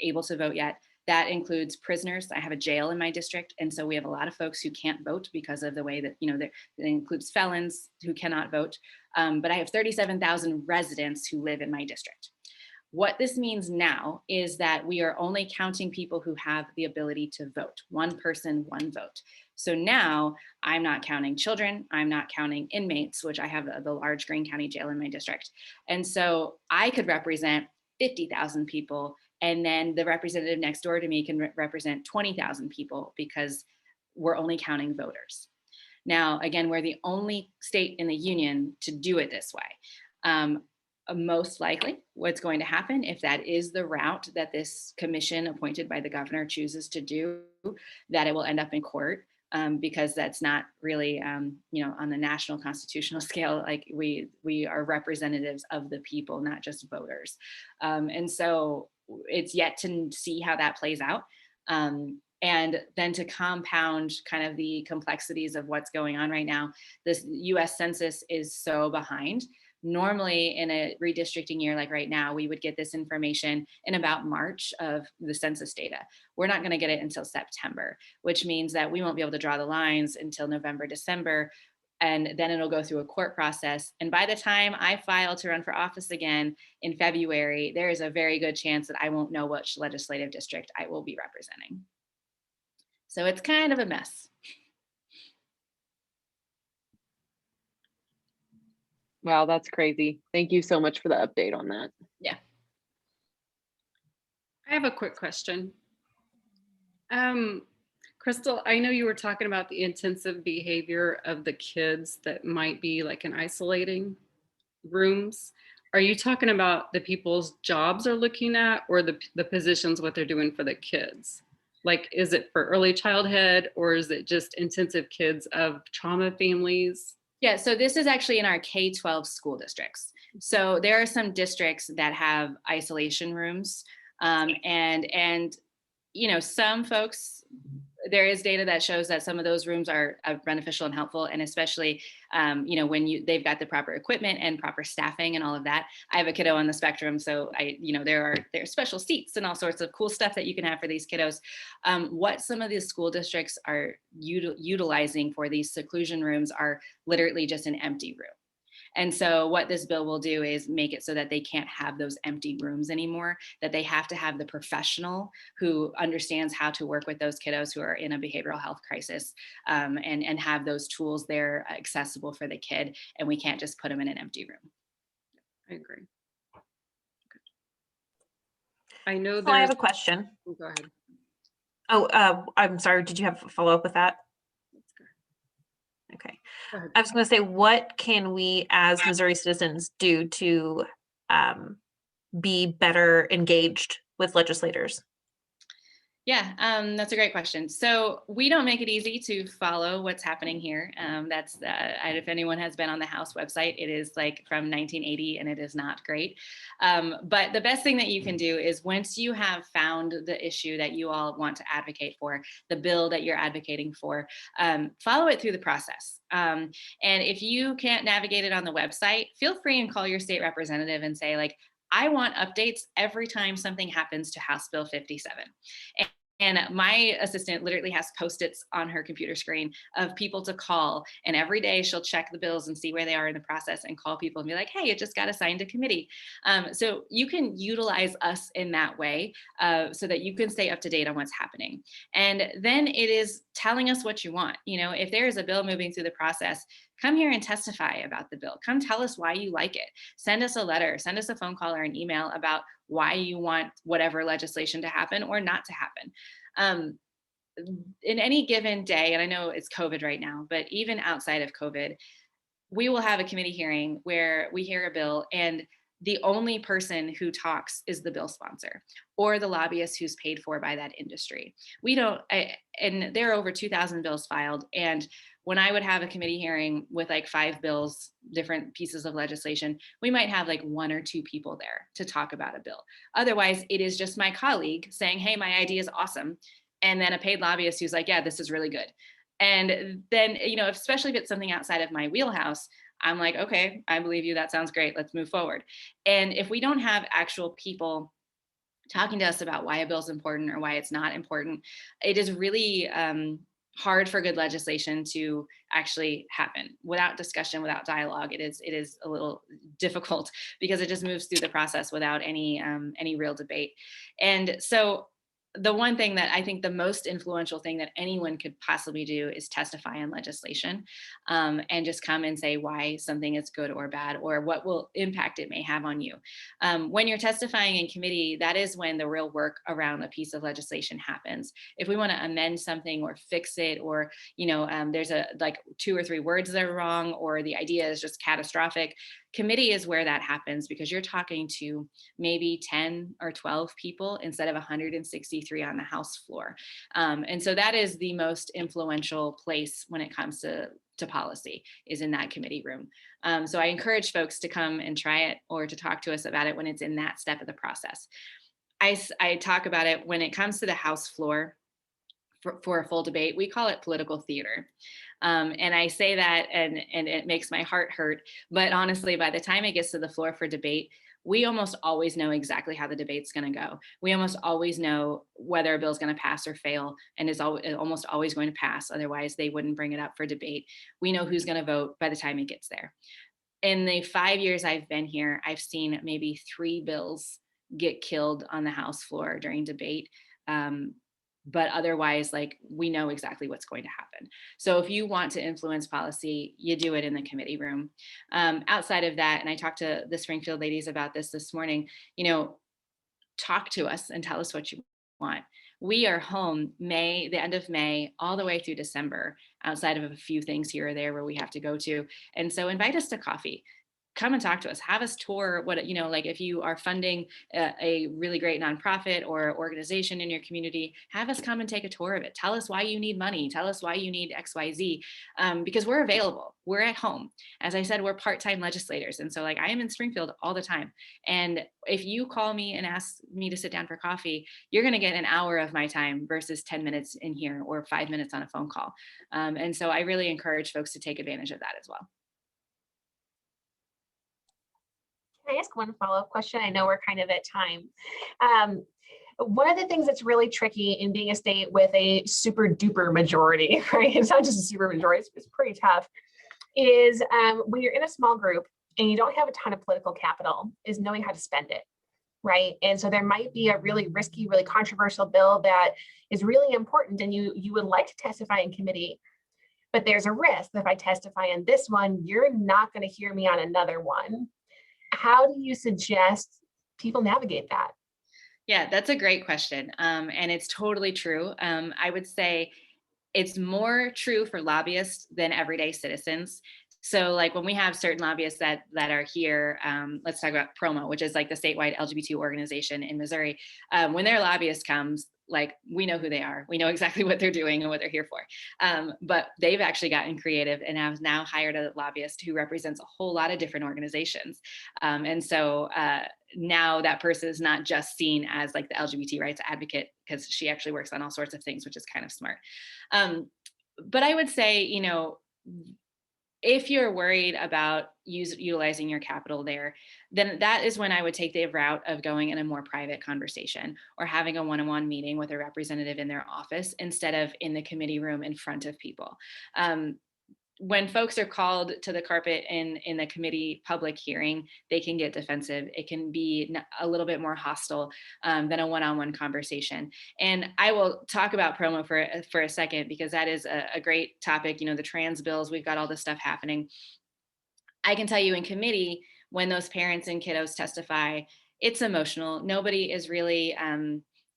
able to vote yet. That includes prisoners. I have a jail in my district. And so we have a lot of folks who can't vote because of the way that, that includes felons who cannot vote. But I have 37,000 residents who live in my district. What this means now is that we are only counting people who have the ability to vote. One person, one vote. So now I'm not counting children. I'm not counting inmates, which I have the large Greene County jail in my district. And so I could represent 50,000 people, and then the representative next door to me can represent 20,000 people, because we're only counting voters. Now, again, we're the only state in the union to do it this way. Most likely what's going to happen, if that is the route that this commission appointed by the governor chooses to do, that it will end up in court, because that's not really, on the national constitutional scale. Like, we are representatives of the people, not just voters. And so it's yet to see how that plays out. And then to compound kind of the complexities of what's going on right now, this US Census is so behind. Normally in a redistricting year like right now, we would get this information in about March of the census data. We're not going to get it until September, which means that we won't be able to draw the lines until November, December, and then it'll go through a court process. And by the time I file to run for office again in February, there is a very good chance that I won't know which legislative district I will be representing. So it's kind of a mess. Wow, that's crazy. Thank you so much for the update on that. Yeah. I have a quick question. Crystal, I know you were talking about the intensive behavior of the kids that might be like in isolating rooms. Are you talking about the people's jobs are looking at, or the positions, what they're doing for the kids? Like, is it for early childhood, or is it just intensive kids of trauma families? Yeah, so this is actually in our K-12 school districts. So there are some districts that have isolation rooms, and some folks, there is data that shows that some of those rooms are beneficial and helpful, and especially when they've got the proper equipment and proper staffing and all of that. I have a kiddo on the spectrum, so there are special seats and all sorts of cool stuff that you can have for these kiddos. What some of these school districts are utilizing for these seclusion rooms are literally just an empty room. And so what this bill will do is make it so that they can't have those empty rooms anymore, that they have to have the professional who understands how to work with those kiddos who are in a behavioral health crisis, and have those tools there accessible for the kid. And we can't just put them in an empty room. I agree. Okay. I know So I have a question. Oh, go ahead. Oh, I'm sorry. Did you have a follow up with that? Okay. I was going to say, what can we as Missouri citizens do to be better engaged with legislators? Yeah, that's a great question. So we don't make it easy to follow what's happening here. If anyone has been on the House website, it is like from 1980 and it is not great. But the best thing that you can do is, once you have found the issue that you all want to advocate for, the bill that you're advocating for, follow it through the process. And if you can't navigate it on the website, feel free and call your state representative and say, like, I want updates every time something happens to House Bill 57. And my assistant literally has Post-its on her computer screen of people to call. And every day she'll check the bills and see where they are in the process and call people and be like, hey, it just got assigned to committee. So you can utilize us in that way, so that you can stay up to date on what's happening. And then it is telling us what you want. If there is a bill moving through the process, come here and testify about the bill. Come tell us why you like it. Send us a letter, send us a phone call or an email about why you want whatever legislation to happen or not to happen. in any given day, and I know it's COVID right now, but even outside of COVID, we will have a committee hearing where we hear a bill and the only person who talks is the bill sponsor or the lobbyist who's paid for by that industry. And there are over 2,000 bills filed. And when I would have a committee hearing with like 5 bills, different pieces of legislation, we might have like 1 or 2 people there to talk about a bill. Otherwise, it is just my colleague saying, hey, my idea is awesome. And then a paid lobbyist who's like, yeah, this is really good. And then, especially if it's something outside of my wheelhouse, I'm like, okay, I believe you. That sounds great. Let's move forward. And if we don't have actual people talking to us about why a bill is important or why it's not important, it is really hard for good legislation to actually happen. Without discussion, without dialogue, it is a little difficult because it just moves through the process without any real debate. And so the one thing that I think the most influential thing that anyone could possibly do is testify on legislation, and just come and say why something is good or bad or what will impact it may have on you. When you're testifying in committee, that is when the real work around a piece of legislation happens. If we want to amend something or fix it, or there's like 2 or 3 words that are wrong, or the idea is just catastrophic, committee is where that happens because you're talking to maybe 10 or 12 people instead of 163 on the House floor. And so that is the most influential place when it comes to policy, is in that committee room. So I encourage folks to come and try it or to talk to us about it when it's in that step of the process. I talk about it when it comes to the House floor. For a full debate, we call it political theater. And I say that and it makes my heart hurt. But honestly, by the time it gets to the floor for debate, we almost always know exactly how the debate's going to go. We almost always know whether a bill is going to pass or fail, and is almost always going to pass. Otherwise, they wouldn't bring it up for debate. We know who's going to vote by the time it gets there. In the 5 years I've been here, I've seen maybe 3 bills get killed on the House floor during debate. But otherwise, like, we know exactly what's going to happen. So if you want to influence policy, you do it in the committee room. Outside of that, and I talked to the Springfield ladies about this morning, talk to us and tell us what you want. We are home the end of May, all the way through December, outside of a few things here or there where we have to go to. And so invite us to coffee. Come and talk to us, have us tour what, like if you are funding a really great nonprofit or organization in your community, have us come and take a tour of it. Tell us why you need money. Tell us why you need XYZ, because we're available. We're at home. As I said, we're part-time legislators. And so I am in Springfield all the time. And if you call me and ask me to sit down for coffee, you're going to get an hour of my time versus 10 minutes in here or 5 minutes on a phone call. And so I really encourage folks to take advantage of that as well. Can I ask one follow-up question? I know we're kind of at time. One of the things that's really tricky in being a state with a super duper majority, right? It's not just a super majority, it's pretty tough, is when you're in a small group and you don't have a ton of political capital, is knowing how to spend it, right? And so there might be a really risky, really controversial bill that is really important and you would like to testify in committee, but there's a risk that if I testify on this one, you're not going to hear me on another one. How do you suggest people navigate that? Yeah, that's a great question. And it's totally true. I would say it's more true for lobbyists than everyday citizens. So when we have certain lobbyists that are here, let's talk about Promo, which is the statewide LGBT organization in Missouri. When their lobbyist comes, we know who they are. We know exactly what they're doing and what they're here for. But they've actually gotten creative and have now hired a lobbyist who represents a whole lot of different organizations. And so now that person is not just seen as the LGBT rights advocate, because she actually works on all sorts of things, which is kind of smart. But I would say, if you're worried about utilizing your capital there, then that is when I would take the route of going in a more private conversation or having a one-on-one meeting with a representative in their office instead of in the committee room in front of people. When folks are called to the carpet in the committee public hearing, they can get defensive. It can be a little bit more hostile than a one-on-one conversation. And I will talk about Promo for a second, because that is a great topic. The trans bills, we've got all this stuff happening. I can tell you in committee, when those parents and kiddos testify, it's emotional. Nobody is really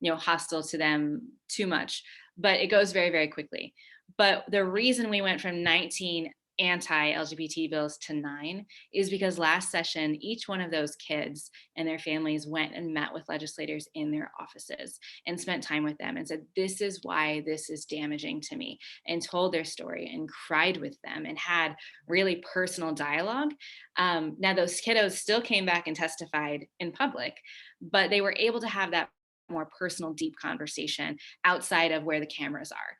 hostile to them too much. but it goes very, very quickly. But the reason we went from 19 anti-LGBT bills to 9 is because last session, each one of those kids and their families went and met with legislators in their offices and spent time with them and said, this is why this is damaging to me, and told their story and cried with them and had really personal dialogue. Now those kiddos still came back and testified in public, but they were able to have that more personal, deep conversation outside of where the cameras are.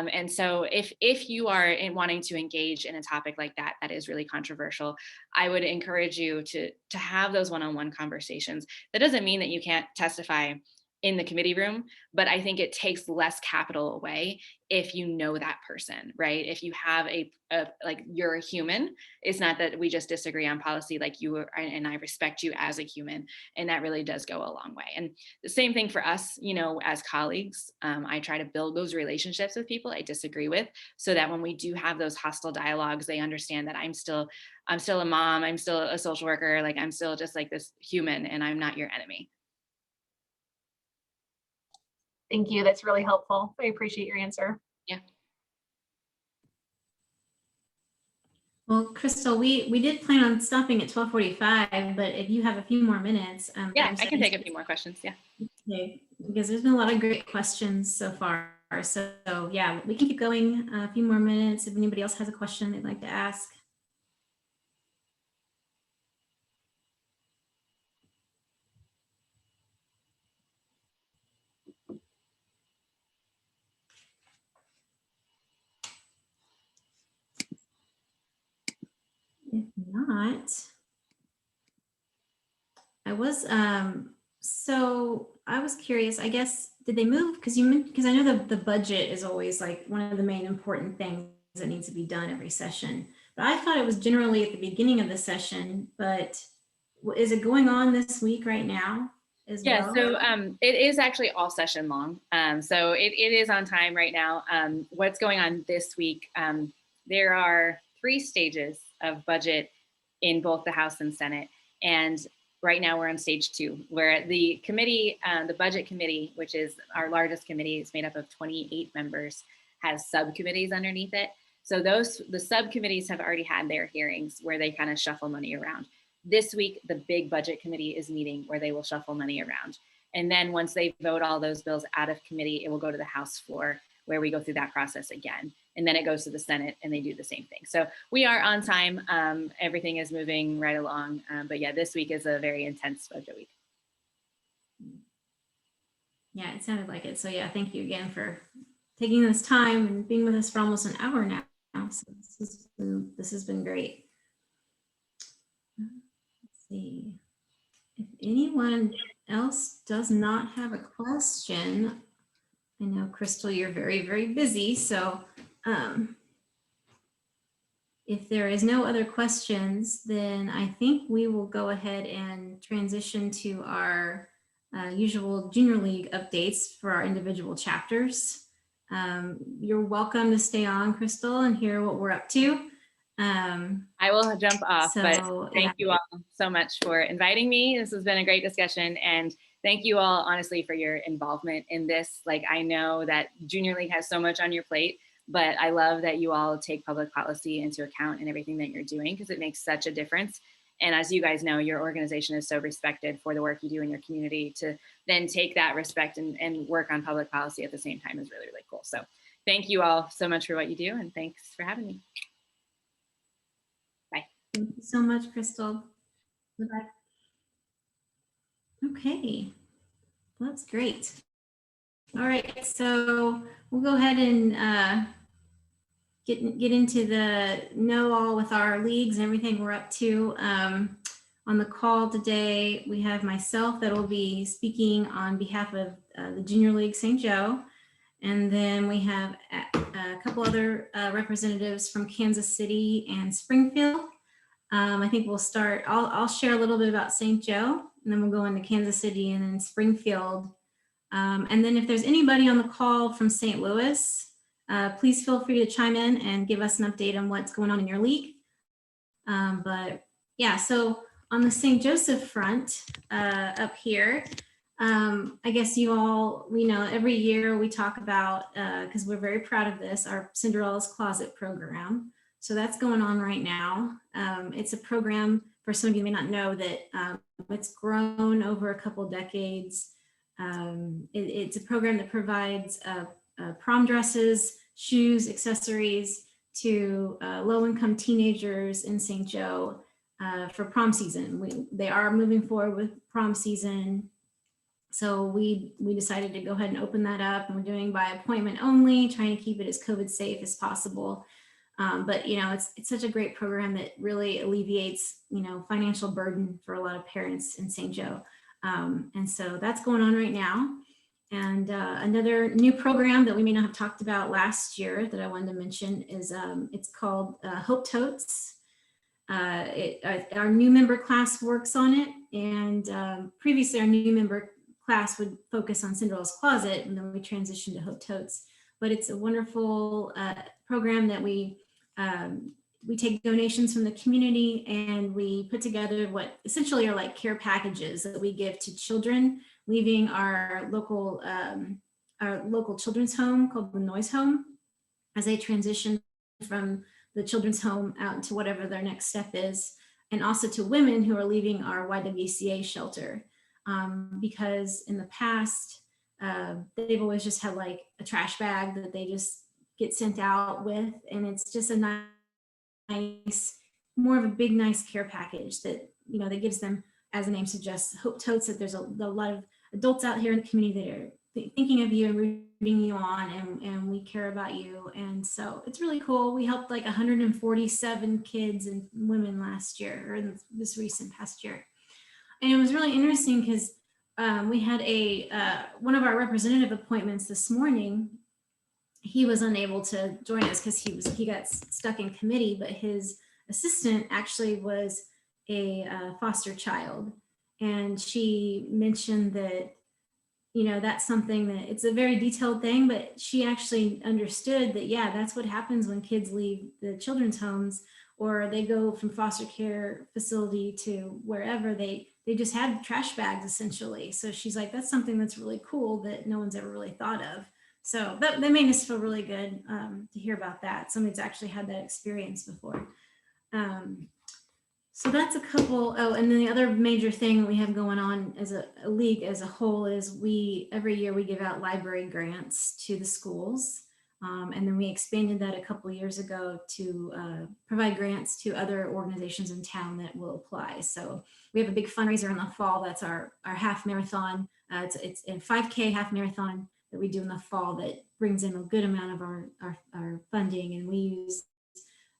And so if you are wanting to engage in a topic like that, that is really controversial, I would encourage you to have those one-on-one conversations. That doesn't mean that you can't testify in the committee room, but I think it takes less capital away if you know that person, right? If you have like, you're a human. It's not that we just disagree on policy, like you are, and I respect you as a human, and that really does go a long way. And the same thing for us, you know, as colleagues, I try to build those relationships with people I disagree with, so that when we do have those hostile dialogues, they understand that I'm still a mom, I'm still a social worker, like I'm still just like this human, and I'm not your enemy. Thank you. That's really helpful. I appreciate your answer. Yeah. Well, Crystal, we did plan on stopping at 12:45, but if you have a few more minutes. Yeah, I can take a few more questions. Yeah. Okay, because there's been a lot of great questions so far. So yeah, we can keep going a few more minutes if anybody else has a question they'd like to ask. If not, so I was curious, I guess, did they move? Because I know the budget is always like one of the main important things that needs to be done every session. But I thought it was generally at the beginning of the session, but is it going on this week right now as well? Yeah, so it is actually all session long. So it is on time right now. What's going on this week? There are 3 stages of budget in both the House and Senate. And right now we're on stage 2, where the committee, the budget committee, which is our largest committee, is made up of 28 members, has subcommittees underneath it. So the subcommittees have already had their hearings where they kind of shuffle money around. This week, the big budget committee is meeting where they will shuffle money around. And then once they vote all those bills out of committee, it will go to the House floor where we go through that process again. And then it goes to the Senate and they do the same thing. So we are on time. Everything is moving right along. But yeah, this week is a very intense budget week. Yeah, it sounded like it. So yeah, thank you again for taking this time and being with us for almost an hour now. So this has been great. Let's see. If anyone else does not have a question, I know, Crystal, you're very, very busy. So if there is no other questions, then I think we will go ahead and transition to our usual Junior League updates for our individual chapters. You're welcome to stay on, Crystal, and hear what we're up to. I will jump off, but thank you all so much for inviting me. This has been a great discussion, and thank you all, honestly, for your involvement in this. Like, I know that Junior League has so much on your plate, but I love that you all take public policy into account in everything that you're doing, because it makes such a difference. And as you guys know, your organization is so respected for the work you do in your community. To then take that respect and work on public policy at the same time is really, really cool. So thank you all so much for what you do, and thanks for having me. Bye. Thank you so much, Crystal. Bye-bye. Okay, that's great. All right, so we'll go ahead and get into the know all with our leagues and everything we're up to. On the call today, we have myself that will be speaking on behalf of the Junior League St. Joe. And then we have a couple other representatives from Kansas City and Springfield. I think we'll start, I'll share a little bit about St. Joe, and then we'll go into Kansas City and then Springfield. And then if there's anybody on the call from St. Louis, please feel free to chime in and give us an update on what's going on in your league. But yeah, so on the St. Joseph front up here, I guess you all, we know every year we talk about, because we're very proud of this, our Cinderella's Closet program. So that's going on right now. It's a program, for some of you may not know, that it's grown over a couple decades. It's a program that provides prom dresses, shoes, accessories to low-income teenagers in St. Joe for prom season. They are moving forward with prom season. So we decided to go ahead and open that up, and we're doing by appointment only, trying to keep it as COVID safe as possible. But you know, it's such a great program that really alleviates, you know, financial burden for a lot of parents in St. Joe. And so that's going on right now. And another new program that we may not have talked about last year that I wanted to mention is it's called Hope Totes. Our new member class works on it, and previously our new member class would focus on Cinderella's Closet, and then we transitioned to Hope Totes. But it's a wonderful program that we take donations from the community, and we put together what essentially are like care packages that we give to children leaving our local children's home called the Noise Home as they transition from the children's home out into whatever their next step is, and also to women who are leaving our YWCA shelter. Because in the past, they've always just had like a trash bag that they just get sent out with, and it's just a nice, more of a big, nice care package that, you know, that gives them, as the name suggests, Hope Totes, that there's a lot of adults out here in the community that are thinking of you and rooting you on, and we care about you. And so it's really cool. We helped like 147 kids and women last year, or in this recent past year. And it was really interesting because we had one of our representative appointments this morning. He was unable to join us because he got stuck in committee, but his assistant actually was a foster child. And she mentioned that, you know, that's something that it's a very detailed thing, but she actually understood that, yeah, that's what happens when kids leave the children's homes, or they go from foster care facility to wherever they just had trash bags essentially. So she's like, that's something that's really cool that no one's ever really thought of. So that made us feel really good to hear about that. Somebody's actually had that experience before. So that's a couple. Oh, and then the other major thing we have going on as a league as a whole is every year we give out library grants to the schools. And then we expanded that a couple of years ago to provide grants to other organizations in town that will apply. So we have a big fundraiser in the fall. That's our half marathon. It's a 5K half marathon that we do in the fall that brings in a good amount of our funding, and we use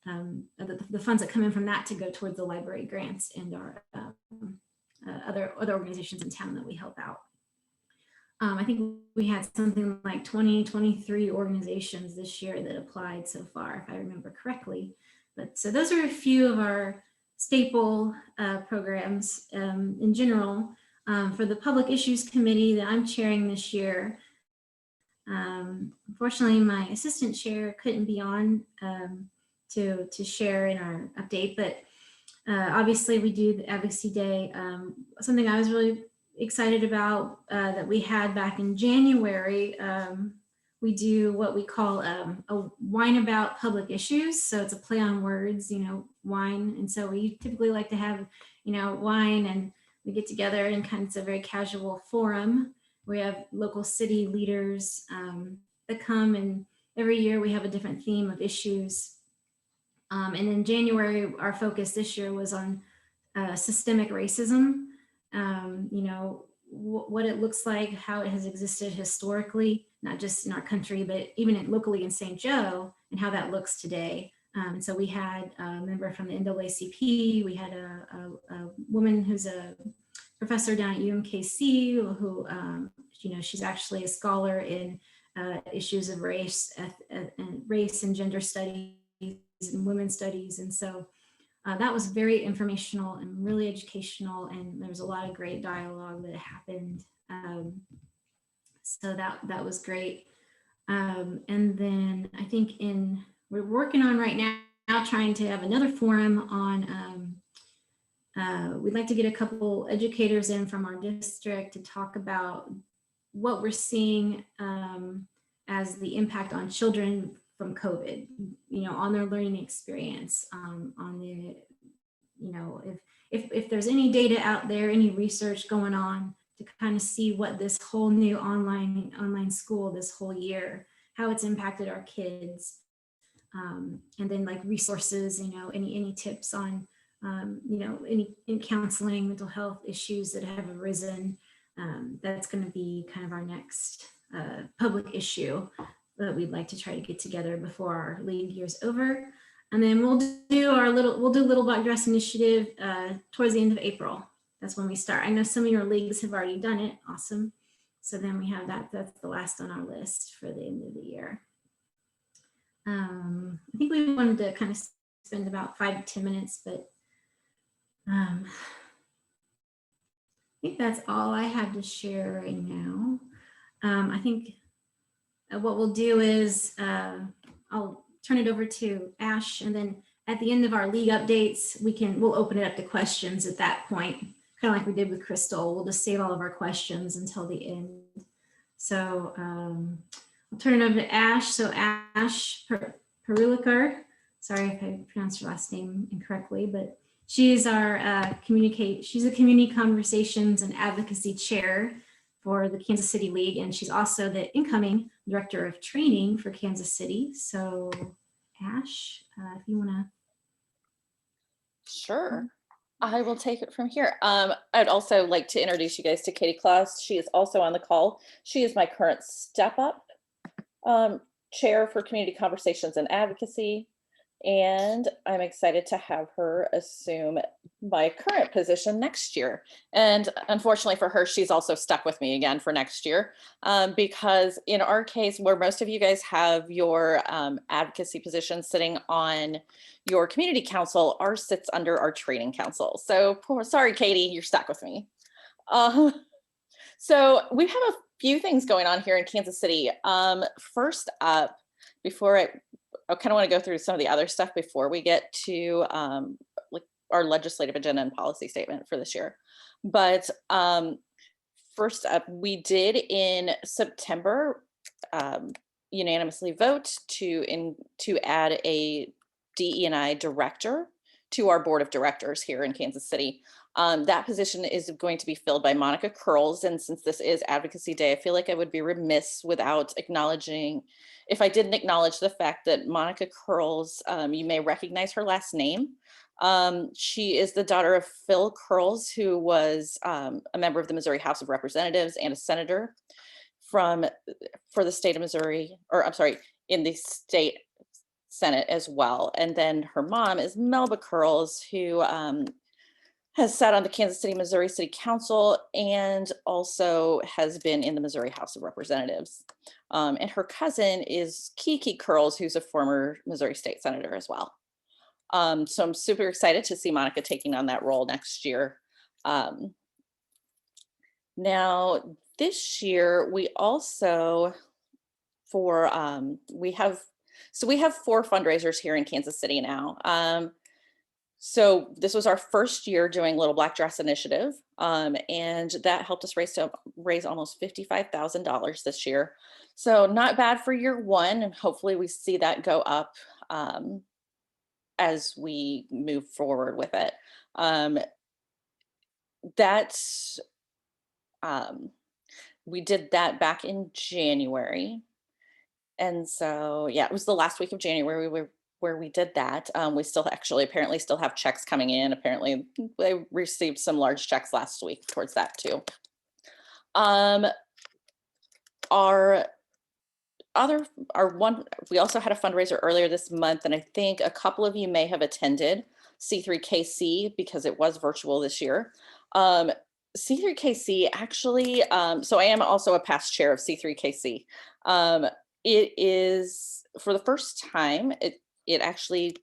the funds that come in from that to go towards the library grants and our other organizations in town that we help out. I think we had something like 23 organizations this year that applied so far, if I remember correctly. But so those are a few of our staple programs in general. For the Public Issues Committee that I'm chairing this year, unfortunately, my assistant chair couldn't be on to share in our update, but obviously we do the Advocacy Day. Something I was really excited about that we had back in January, we do what we call a wine about public issues. So it's a play on words, you know, wine. And so we typically like to have, you know, wine, and we get together and kind of, it's a very casual forum. We have local city leaders that come, and every year we have a different theme of issues. And in January, our focus this year was on systemic racism. You know, what it looks like, how it has existed historically, not just in our country, but even locally in St. Joe, and how that looks today. And so we had a member from the NAACP, we had a woman who's a professor down at UMKC who, you know, she's actually a scholar in issues of race and gender studies and women's studies. And so that was very informational and really educational, and there was a lot of great dialogue that happened. So that was great. And then I think we're working on right now trying to have another forum on we'd like to get a couple educators in from our district to talk about what we're seeing as the impact on children from COVID, on their learning experience, on the, if there's any data out there, any research going on to kind of see what this whole new online school this whole year, how it's impacted our kids, and then like resources, any tips on, any counseling, mental health issues that have arisen. That's going to be kind of our next public issue that we'd like to try to get together before our league year's over. And then we'll do Little Black Dress Initiative towards the end of April. That's when we start. I know some of your leagues have already done it. Awesome. So then we have that's the last on our list for the end of the year. I think we wanted to kind of spend about 5 to 10 minutes, but I think that's all I have to share right now. I think what we'll do is I'll turn it over to Ash, and then at the end of our league updates, we'll open it up to questions at that point, kind of like we did with Crystal. We'll just save all of our questions until the end. So I'll turn it over to Ash. So Ash Perulikar, sorry if I pronounced her last name incorrectly, but she's our she's a community conversations and advocacy chair for the Kansas City League, and she's also the incoming director of training for Kansas City. So Ash, if you want to. Sure, I will take it from here. I'd also like to introduce you guys to Katie Claus. She is also on the call. She is my current Step Up chair for community conversations and advocacy. And I'm excited to have her assume my current position next year. And unfortunately for her, she's also stuck with me again for next year, because in our case, where most of you guys have your advocacy position sitting on your community council, ours sits under our training council. So sorry, Katie, you're stuck with me. So we have a few things going on here in Kansas City. First up, before I kind of want to go through some of the other stuff before we get to like our legislative agenda and policy statement for this year. But first up, we did in September unanimously vote to add a DE&I director to our board of directors here in Kansas City. That position is going to be filled by Monica Curls. And since this is Advocacy Day, I feel like I would be remiss without acknowledging, if I didn't acknowledge the fact that Monica Curls, you may recognize her last name. She is the daughter of Phil Curls, who was a member of the Missouri House of Representatives and a senator for the state of Missouri, or I'm sorry, in the state Senate as well. And then her mom is Melba Curls, who has sat on the Kansas City, Missouri City Council and also has been in the Missouri House of Representatives. And her cousin is Kiki Curls, who's a former Missouri State Senator as well. So I'm super excited to see Monica taking on that role next year. Now, this year, we also, we have 4 fundraisers here in Kansas City now. So this was our first year doing Little Black Dress Initiative, and that helped us raise almost $55,000 this year. So not bad for year one, and hopefully we see that go up as we move forward with it. We did that back in January. And so, yeah, it was the last week of January where we did that. We still apparently still have checks coming in. Apparently they received some large checks last week towards that too. We also had a fundraiser earlier this month, and I think a couple of you may have attended C3KC because it was virtual this year. C3KC actually, so I am also a past chair of C3KC. It is, for the first time, it actually,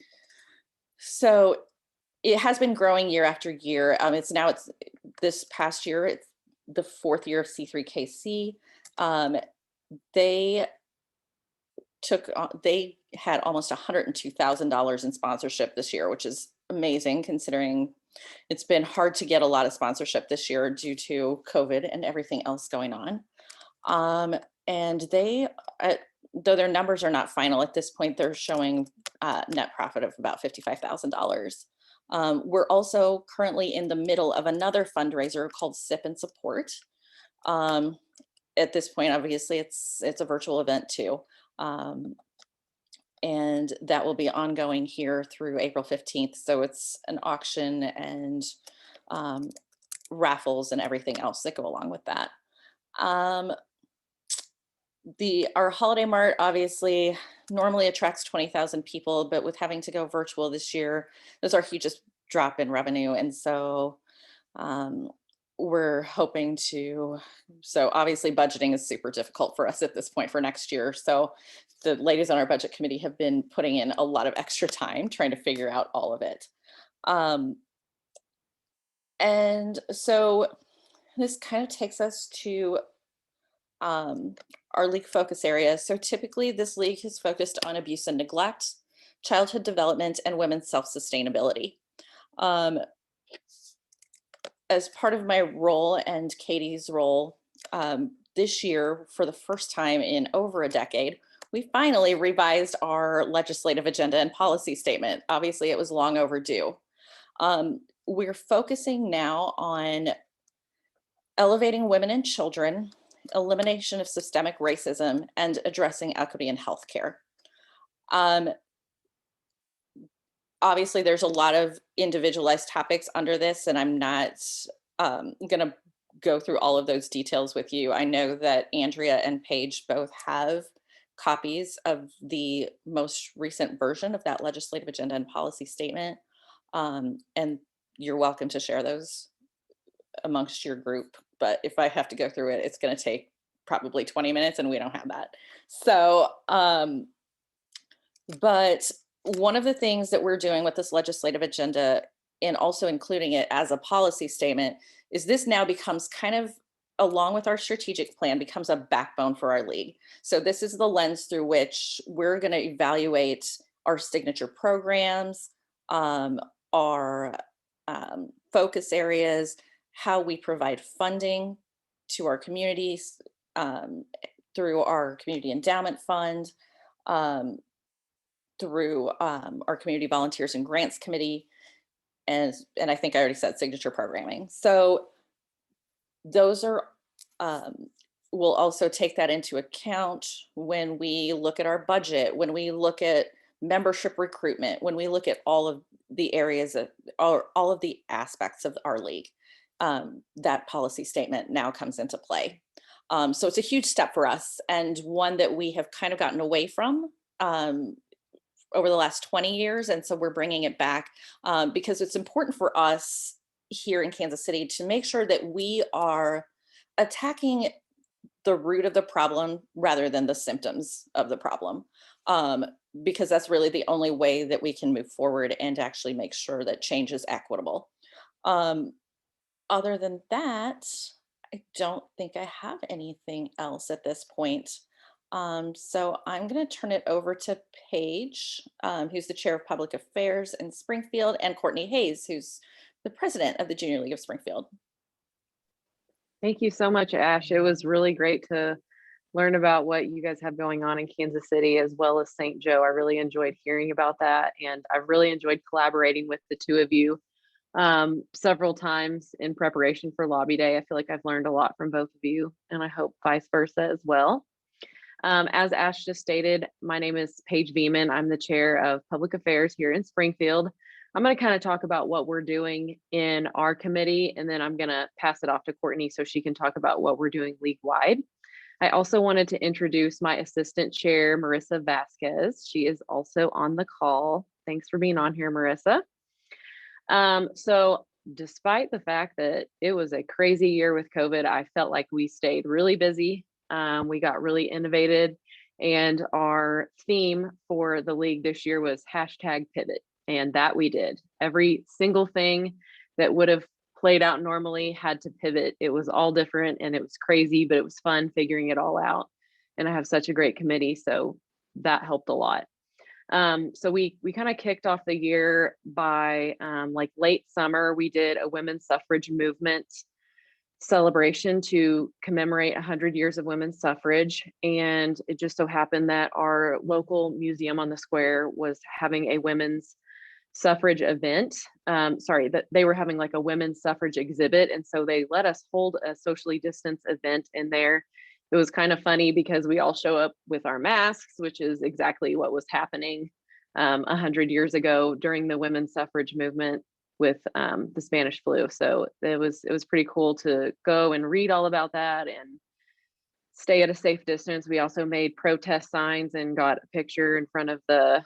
so it has been growing year after year. It's this past year, it's the 4th year of C3KC. They had almost $102,000 in sponsorship this year, which is amazing considering It's been hard to get a lot of sponsorship this year due to COVID and everything else going on. And they, though their numbers are not final at this point, they're showing net profit of about $55,000. We're also currently in the middle of another fundraiser called Sip and Support. At this point, obviously, it's a virtual event too. And that will be ongoing here through April 15th. So it's an auction and raffles and everything else that go along with that. Our holiday mart obviously normally attracts 20,000 people, but with having to go virtual this year, there's our hugest drop in revenue. And so we're hoping to, so obviously budgeting is super difficult for us at this point for next year. So the ladies on our budget committee have been putting in a lot of extra time trying to figure out all of it. And so this kind of takes us to our league focus areas. So typically this league is focused on abuse and neglect, childhood development, and women's self-sustainability. As part of my role and Katie's role this year, for the first time in over a decade, we finally revised our legislative agenda and policy statement. Obviously, it was long overdue. We're focusing now on elevating women and children, elimination of systemic racism, and addressing equity in healthcare. Obviously, there's a lot of individualized topics under this, and I'm not going to go through all of those details with you. I know that Andrea and Paige both have copies of the most recent version of that legislative agenda and policy statement, and you're welcome to share those amongst your group. But if I have to go through it, it's going to take probably 20 minutes, and we don't have that. So, but one of the things that we're doing with this legislative agenda, and also including it as a policy statement, is this now becomes kind of, along with our strategic plan, becomes a backbone for our league. So this is the lens through which we're going to evaluate our signature programs, our focus areas, how we provide funding to our communities through our community endowment fund, through our community volunteers and grants committee, and I think I already said signature programming. So those are, we'll also take that into account when we look at our budget, when we look at membership recruitment, when we look at all of the areas of, or all of the aspects of our league. That policy statement now comes into play. So it's a huge step for us, and one that we have kind of gotten away from over the last 20 years. And so we're bringing it back because it's important for us here in Kansas City to make sure that we are attacking the root of the problem rather than the symptoms of the problem, because that's really the only way that we can move forward and actually make sure that change is equitable. Other than that, I don't think I have anything else at this point. So I'm going to turn it over to Paige, who's the chair of public affairs in Springfield, and Courtney Hayes, who's the president of the Junior League of Springfield. Thank you so much, Ash. It was really great to learn about what you guys have going on in Kansas City as well as St. Joe. I really enjoyed hearing about that, and I've really enjoyed collaborating with the two of you several times in preparation for Lobby Day. I feel like I've learned a lot from both of you, and I hope vice versa as well. As Ash just stated, my name is Paige Beeman. I'm the chair of public affairs here in Springfield. I'm going to kind of talk about what we're doing in our committee, and then I'm going to pass it off to Courtney so she can talk about what we're doing league-wide. I also wanted to introduce my assistant chair, Marissa Vasquez. She is also on the call. Thanks for being on here, Marissa. So despite the fact that it was a crazy year with COVID, I felt like we stayed really busy. We got really innovative, and our theme for the league this year was #pivot, and that we did. Every single thing that would have played out normally had to pivot. It was all different, and it was crazy, but it was fun figuring it all out. And I have such a great committee, so that helped a lot. So we kind of kicked off the year by like late summer, we did a women's suffrage movement celebration to commemorate 100 years of women's suffrage. And it just so happened that our local museum on the square was having a women's suffrage event. Sorry, that they were having like a women's suffrage exhibit. And so they let us hold a socially distanced event in there. It was kind of funny because we all show up with our masks, which is exactly what was happening 100 years ago during the women's suffrage movement with the Spanish flu. So it was pretty cool to go and read all about that and stay at a safe distance. We also made protest signs and got a picture in front of the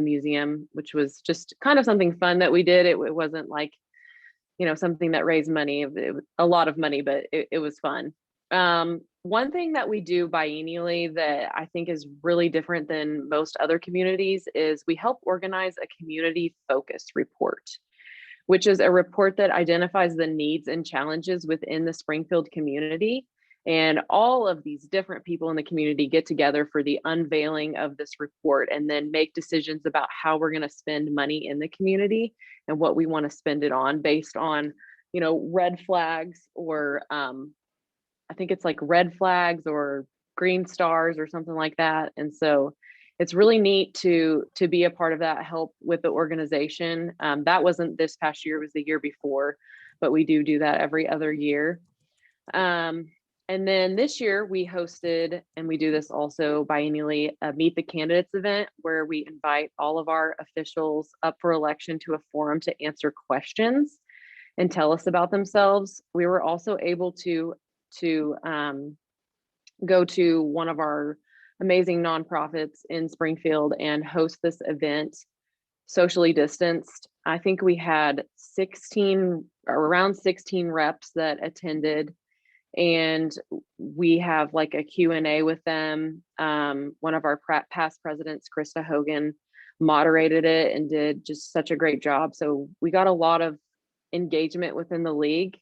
museum, which was just kind of something fun that we did. It wasn't like, you know, something that raised money, it was a lot of money, but it was fun. One thing that we do biennially that I think is really different than most other communities is we help organize a community focus report, which is a report that identifies the needs and challenges within the Springfield community. And all of these different people in the community get together for the unveiling of this report and then make decisions about how we're going to spend money in the community and what we want to spend it on based on, you know, red flags or I think it's like red flags or green stars or something like that. And so it's really neat to be a part of that, help with the organization. That wasn't this past year, it was the year before, but we do that every other year. And then this year we hosted, and we do this also biennially, a Meet the Candidates event where we invite all of our officials up for election to a forum to answer questions and tell us about themselves. We were also able to go to one of our amazing nonprofits in Springfield and host this event socially distanced. I think we had around 16 reps that attended, and we have like a Q&A with them. One of our past presidents, Krista Hogan, moderated it and did just such a great job. So we got a lot of engagement within the league.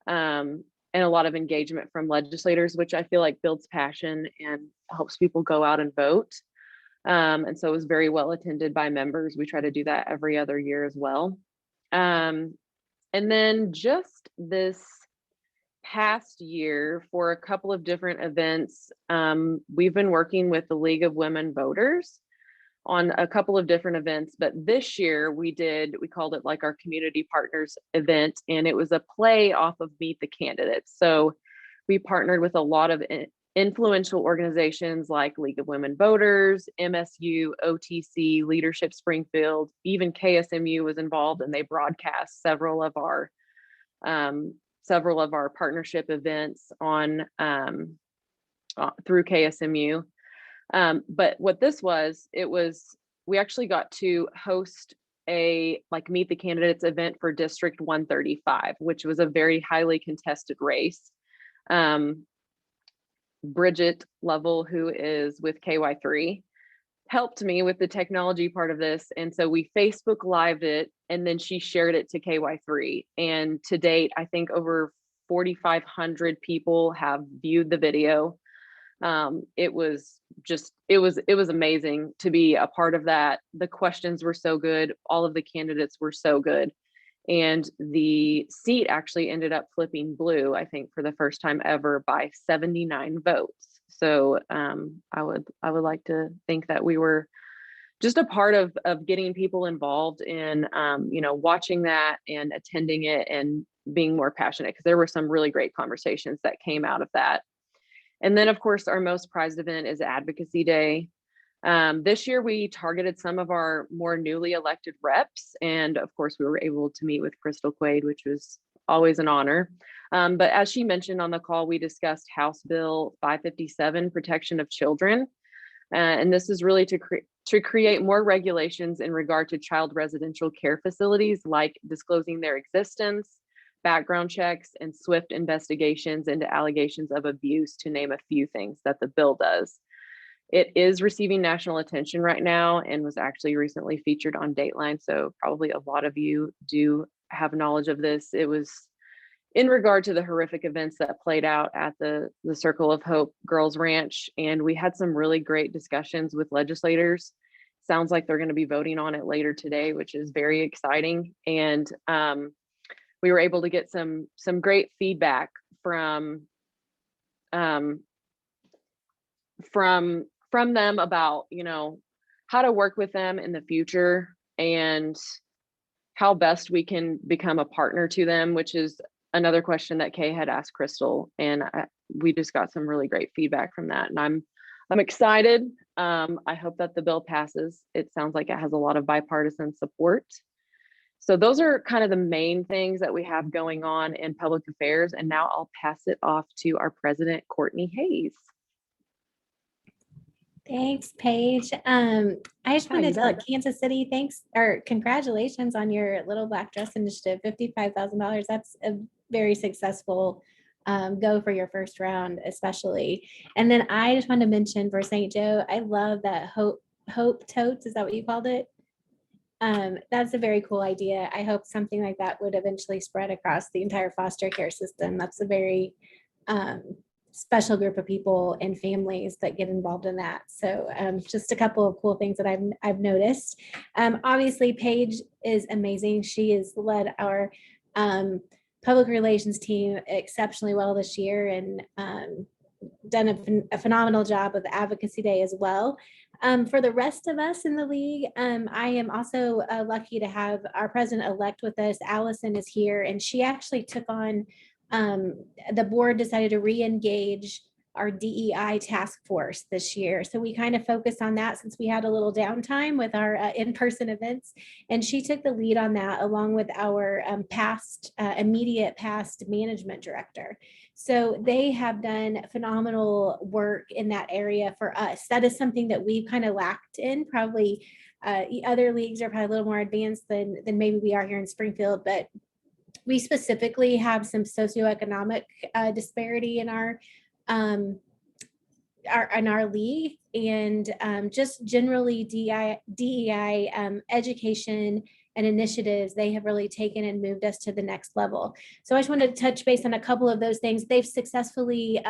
And a lot of engagement from legislators, which I feel like builds passion and helps people go out and vote. And so it was very well attended by members. We try to do that every other year as well. And then just this past year, for a couple of different events, we've been working with the League of Women Voters on a couple of different events, but this year we called it like our community partners event, and it was a play off of Meet the Candidates. So we partnered with a lot of influential organizations like League of Women Voters, MSU, OTC, Leadership Springfield, even KSMU was involved, and they broadcast several of our partnership events on through KSMU. But what this was, we actually got to host a like Meet the Candidates event for District 135, which was a very highly contested race. Bridget Lovell, who is with KY3, helped me with the technology part of this. And so we Facebook Lived it, and then she shared it to KY3. And to date, I think over 4,500 people have viewed the video. It was amazing to be a part of that. The questions were so good. All of the candidates were so good. And the seat actually ended up flipping blue, I think, for the first time ever by 79 votes. So I would like to think that we were just a part of getting people involved in, watching that and attending it and being more passionate, because there were some really great conversations that came out of that. And then, of course, our most prized event is Advocacy Day. This year, we targeted some of our more newly elected reps. And of course, we were able to meet with Crystal Quaid, which was always an honor. But as she mentioned on the call, we discussed House Bill 557, Protection of Children. And this is really to create more regulations in regard to child residential care facilities, like disclosing their existence, background checks, and swift investigations into allegations of abuse, to name a few things that the bill does. It is receiving national attention right now and was actually recently featured on Dateline. So probably a lot of you do have knowledge of this. It was in regard to the horrific events that played out at the Circle of Hope Girls Ranch. And we had some really great discussions with legislators sounds like they're going to be voting on it later today, which is very exciting. And we were able to get some great feedback from them about, you know, how to work with them in the future and how best we can become a partner to them, which is another question that Kay had asked Crystal. And we just got some really great feedback from that. And I'm excited. I hope that the bill passes. It sounds like it has a lot of bipartisan support. So those are kind of the main things that we have going on in public affairs. And now I'll pass it off to our president, Courtney Hayes. Thanks, Paige. I just Hi, wanted you to tell bet. Kansas City, thanks or congratulations on your Little Black Dress Initiative, $55,000. That's a very successful go for your first round, especially. And then I just wanted to mention for St. Joe, I love that Hope Totes. Is that what you called it? That's a very cool idea. I hope something like that would eventually spread across the entire foster care system. That's a very special group of people and families that get involved in that. So just a couple of cool things that I've noticed. Obviously, Paige is amazing. She has led our public relations team exceptionally well this year and done a phenomenal job with Advocacy Day as well. For the rest of us in the league, I am also lucky to have our president-elect with us. Allison is here, and she actually took on the board decided to re-engage our DEI task force this year. So we kind of focused on that since we had a little downtime with our in-person events. And she took the lead on that along with our immediate past management director. So they have done phenomenal work in that area for us. That is something that we've kind of lacked in. Probably other leagues are probably a little more advanced than maybe we are here in Springfield, but we specifically have some socioeconomic disparity in our league, and just generally DEI education and initiatives, they have really taken and moved us to the next level. So I just wanted to touch base on a couple of those things. They've successfully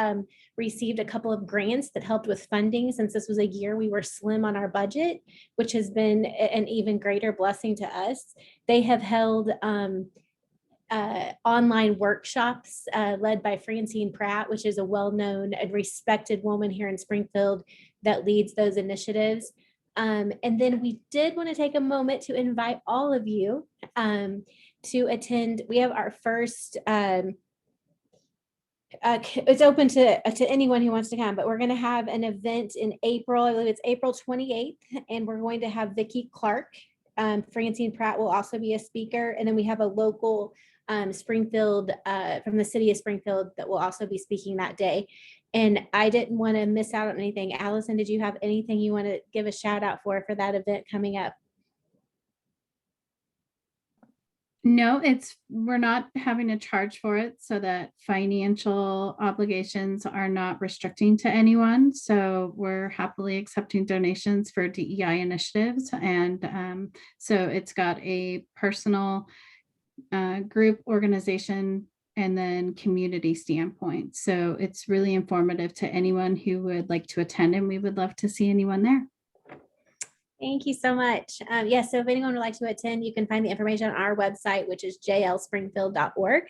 received a couple of grants that helped with funding since this was a year we were slim on our budget, which has been an even greater blessing to us. They have held online workshops led by Francine Pratt, which is a well-known and respected woman here in Springfield that leads those initiatives. And then we did want to take a moment to invite all of you to attend. We have our first, it's open to anyone who wants to come, but we're going to have an event in April. I believe it's April 28th, and we're going to have Vicki Clark. Francine Pratt will also be a speaker. And then we have a local Springfield, from the city of Springfield, that will also be speaking that day. And I didn't want to miss out on anything. Allison, did you have anything you want to give a shout out for that event coming up? No, we're not having to charge for it, so that financial obligations are not restricting to anyone. So we're happily accepting donations for DEI initiatives. And so it's got a personal group, organization, and then community standpoint. So it's really informative to anyone who would like to attend, and we would love to see anyone there. Thank you so much. Yes, so if anyone would like to attend, you can find the information on our website, which is jlspringfield.org.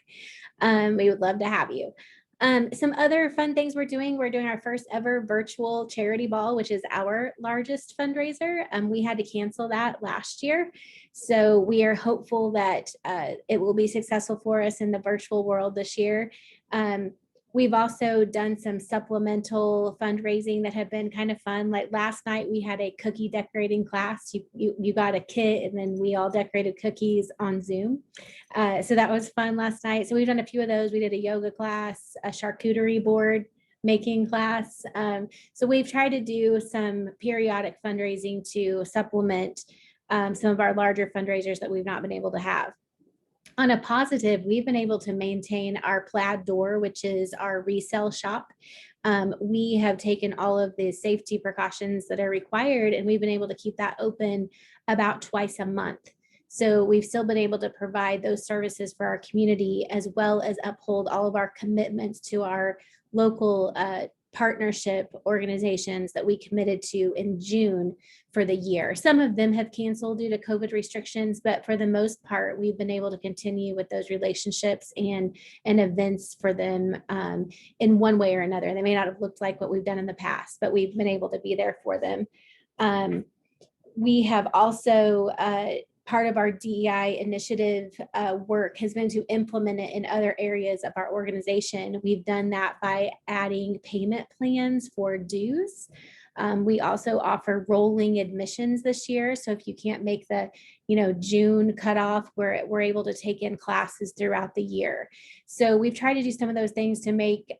We would love to have you. Some other fun things we're doing our first ever virtual charity ball, which is our largest fundraiser. We had to cancel that last year. So we are hopeful that it will be successful for us in the virtual world this year. We've also done some supplemental fundraising that have been kind of fun. Like last night, we had a cookie decorating class. You got a kit, and then we all decorated cookies on Zoom. So that was fun last night. So we've done a few of those. We did a yoga class, a charcuterie board making class. So we've tried to do some periodic fundraising to supplement some of our larger fundraisers that we've not been able to have. On a positive, we've been able to maintain our plaid door, which is our resale shop. We have taken all of the safety precautions that are required, and we've been able to keep that open about twice a month. So we've still been able to provide those services for our community, as well as uphold all of our commitments to our local partnership organizations that we committed to in June for the year. Some of them have canceled due to COVID restrictions, but for the most part, we've been able to continue with those relationships and events for them in one way or another. They may not have looked like what we've done in the past, but we've been able to be there for them. We have also, part of our DEI initiative work has been to implement it in other areas of our organization. We've done that by adding payment plans for dues. We also offer rolling admissions this year. So if you can't make the, June cutoff, we're able to take in classes throughout the year. So we've tried to do some of those things to make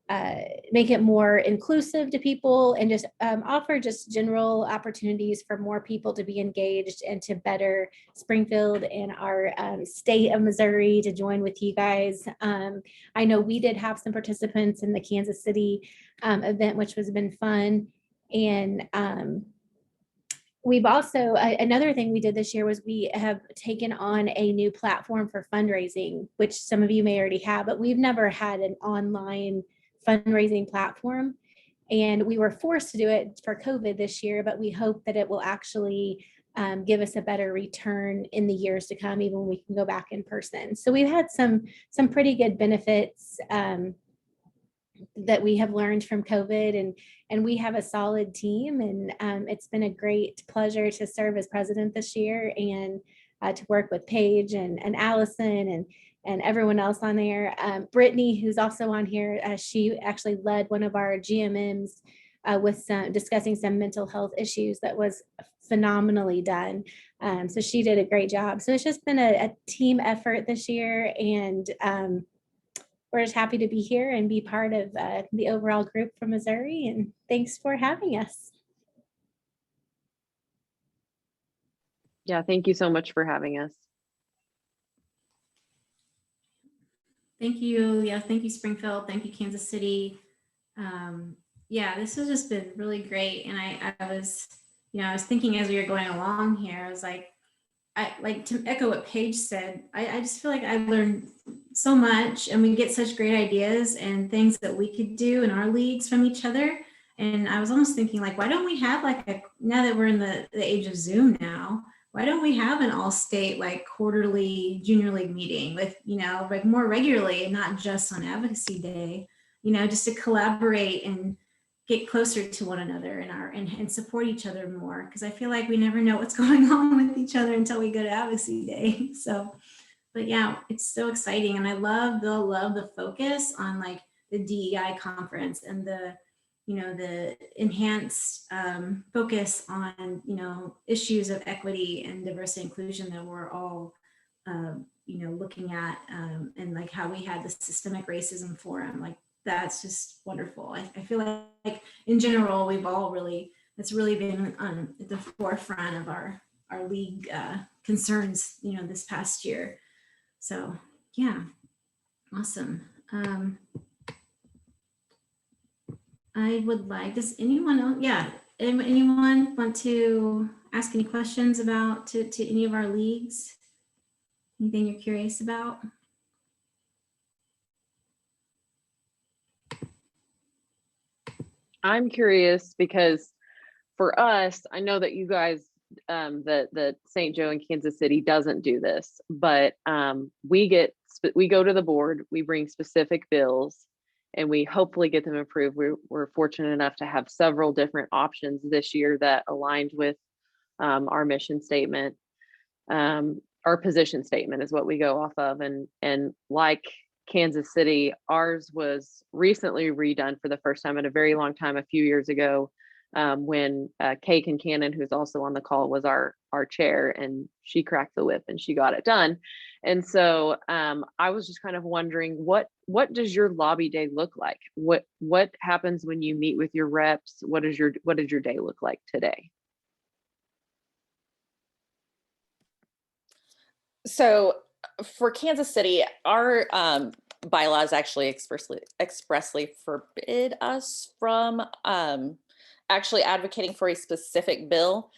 it more inclusive to people and just offer just general opportunities for more people to be engaged and to better Springfield and our state of Missouri to join with you guys. I know we did have some participants in the Kansas City event, which has been fun. And we've also, another thing we did this year was we have taken on a new platform for fundraising, which some of you may already have, but we've never had an online fundraising platform. And we were forced to do it for COVID this year, but we hope that it will actually give us a better return in the years to come, even when we can go back in person. So we've had some pretty good benefits that we have learned from COVID, and we have a solid team, and it's been a great pleasure to serve as president this year and to work with Paige and Allison and everyone else on there. Brittany, who's also on here, she actually led one of our GMMs with discussing some mental health issues that was phenomenally done. So she did a great job. So it's just been a team effort this year, and we're just happy to be here and be part of the overall group from Missouri. And thanks for having us. Yeah, thank you so much for having us. Thank you. Yeah, thank you, Springfield. Thank you, Kansas City. Yeah, this has just been really great. And I was thinking as we were going along here, I was like to echo what Paige said, I just feel like I learned so much, and we get such great ideas and things that we could do in our leagues from each other. And I was almost thinking, like, why don't we have now that we're in the age of Zoom now, why don't we have an all-state quarterly junior league meeting with, more regularly and not just on Advocacy Day, just to collaborate and get closer to one another and support each other more. Because I feel like we never know what's going on with each other until we go to Advocacy Day. So, but yeah, it's so exciting. And I love the focus on the DEI conference and the enhanced focus on, issues of equity and diversity inclusion that we're all, looking at, and how we had the systemic racism forum, that's just wonderful. I feel like in general, it's really been at the forefront of our league concerns, this past year. So yeah, awesome. I would like, does anyone else, anyone want to ask any questions about to any of our leagues? Anything you're curious about? I'm curious because for us, I know that you guys, that St. Joe and Kansas City doesn't do this, but we go to the board, we bring specific bills, and we hopefully get them approved. We're fortunate enough to have several different options this year that aligned with our mission statement. Our position statement is what we go off of. And like Kansas City, ours was recently redone for the first time in a very long time, a few years ago, when Kay Concannon, who's also on the call, was our chair, and she cracked the whip and she got it done. And so I was just kind of wondering, what does your lobby day look like? What happens when you meet with your reps? What does your day look like today? So for Kansas City, our bylaws actually expressly forbid us from actually advocating for a specific bill.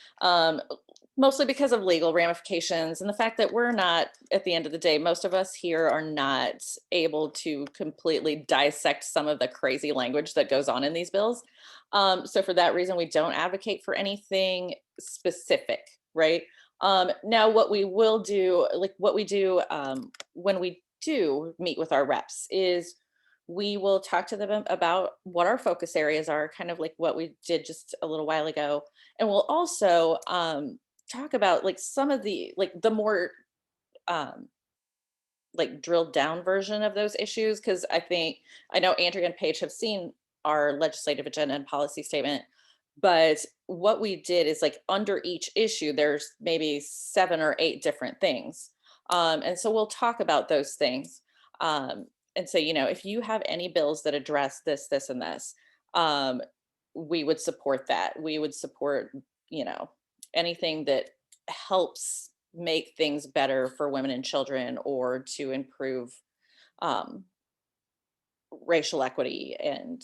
Mostly because of legal ramifications and the fact that we're not, at the end of the day, most of us here are not able to completely dissect some of the crazy language that goes on in these bills. So for that reason, we don't advocate for anything specific, right? Now, what we will do, like what we do when we do meet with our reps is we will talk to them about what our focus areas are, kind of like what we did just a little while ago. And we'll also talk about like some of the, like the more like drilled down version of those issues. Cause I know Andrea and Paige have seen our legislative agenda and policy statement, but what we did is like under each issue, there's maybe 7 or 8 different things. And so we'll talk about those things. And so, you know, if you have any bills that address this, this, and this, we would support that. We would support, you know, anything that helps make things better for women and children or to improve racial equity and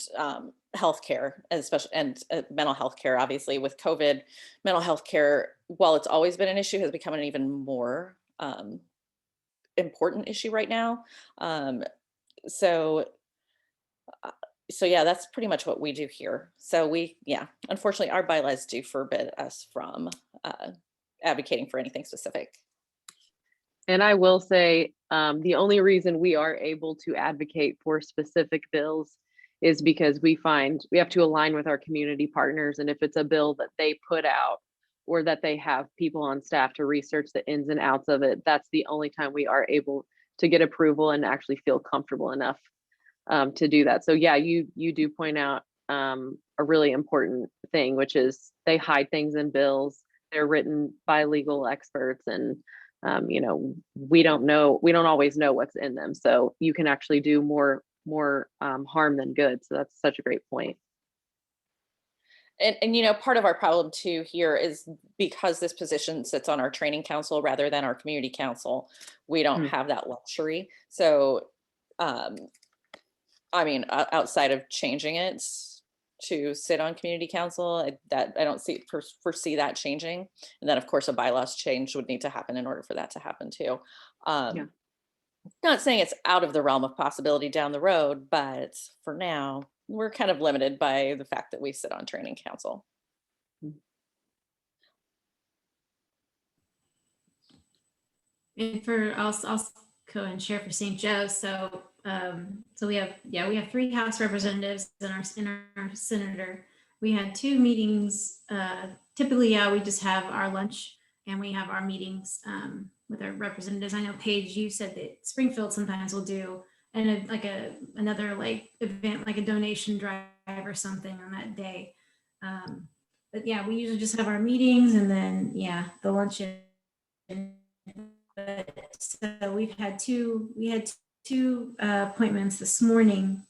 healthcare, especially and mental health care. Obviously, with COVID, mental health care, while it's always been an issue, has become an even more important issue right now. So yeah, that's pretty much what we do here. So unfortunately, our bylaws do forbid us from advocating for anything specific. And I will say, the only reason we are able to advocate for specific bills is because we find we have to align with our community partners. And if it's a bill that they put out or that they have people on staff to research the ins and outs of it, that's the only time we are able to get approval and actually feel comfortable enough to do that. So yeah, you do point out a really important thing, which is they hide things in bills. They're written by legal experts, and you know, we don't always know what's in them. So you can actually do more harm than good. So that's such a great point. And you know, part of our problem too here is because this position sits on our training council rather than our community council, we don't have that luxury. So, I mean, outside of changing it to sit on community council, I don't foresee that changing. And then of course a bylaws change would need to happen in order for that to happen too. Not saying it's out of the realm of possibility down the road, but for now, we're kind of limited by the fact that we sit on training council. And I'll go and share for St. Joe. So we have 3 House representatives and our senator. We had 2 meetings. Typically, we just have our lunch and we have our meetings with our representatives. I know Paige, you said that Springfield sometimes will do another event, like a donation drive or something on that day. But yeah, we usually just have our meetings and then the luncheon. But so we had two appointments this morning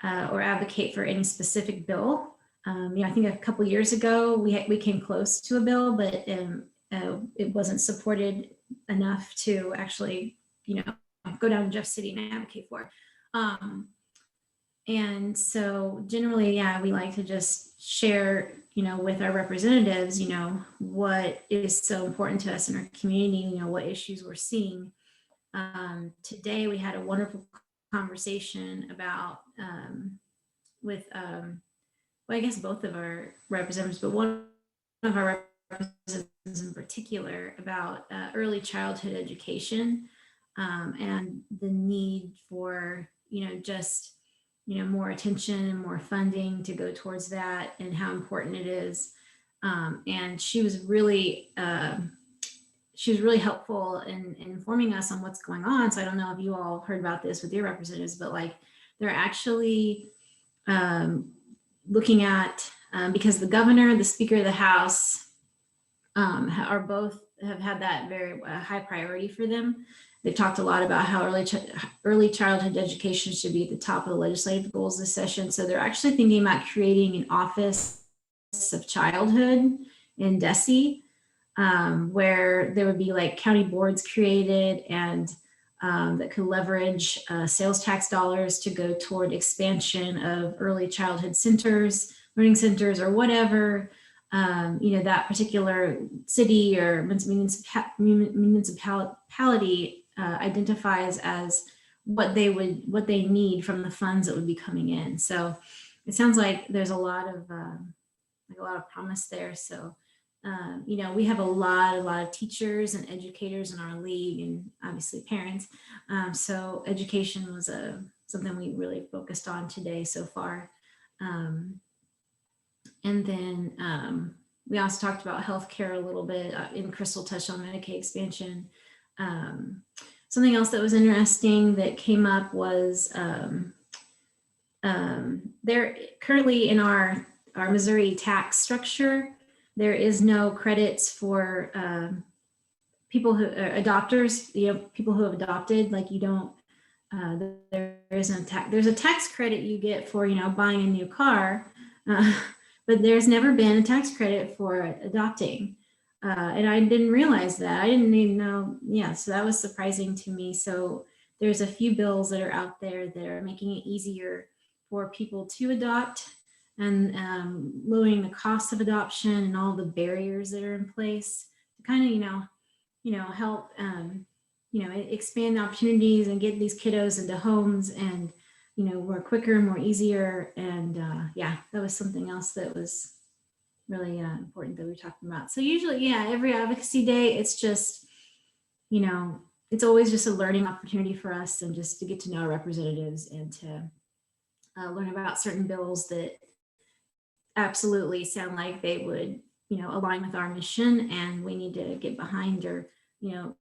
or advocate for any specific bill. I think a couple years ago we came close to a bill, but it wasn't supported enough to actually, go down to Jeff City and advocate for. And so generally, we like to just share, with our representatives, what is so important to us in our community, what issues we're seeing. Today we had a wonderful conversation about with I guess both of our representatives, but one of our representatives in particular about early childhood education and the need for more attention and more funding to go towards that and how important it is. And she was really helpful in informing us on what's going on. So I don't know if you all heard about this with your representatives, but they're actually looking at, because the governor, the speaker of the House have had that very high priority for them. They've talked a lot about how early childhood education should be at the top of the legislative goals this session. So they're actually thinking about creating an office of childhood in DESE, where there would be county boards created and that could leverage sales tax dollars to go toward expansion of early childhood centers, learning centers, or whatever you know, that particular city or municipality identifies as what they need from the funds that would be coming in. So it sounds like there's a lot of promise there. So you know, we have a lot of teachers and educators in our league, and obviously parents. So education was something we really focused on today so far. And then we also talked about healthcare a little bit, and Crystal touched on Medicaid expansion. Something else that was interesting that came up was there currently in our Missouri tax structure, there is no credits for people who are adopters, you know, people who have adopted. Like you don't, there's a tax credit you get for, you know, buying a new car, but there's never been a tax credit for adopting. And I didn't realize that. I didn't even know. Yeah, so that was surprising to me. So there's a few bills that are out there that are making it easier for people to adopt, and lowering the cost of adoption and all the barriers that are in place to kind of, you know, help, you know, expand opportunities and get these kiddos into homes, and, you know, more quicker, more easier. And yeah, that was something else that was really important that we were talking about. So usually, yeah, every advocacy day, it's just, you know, it's always just a learning opportunity for us, and just to get to know our representatives, and to learn about certain bills that absolutely sound like they would, you know, align with our mission, and we need to get behind, or, you know,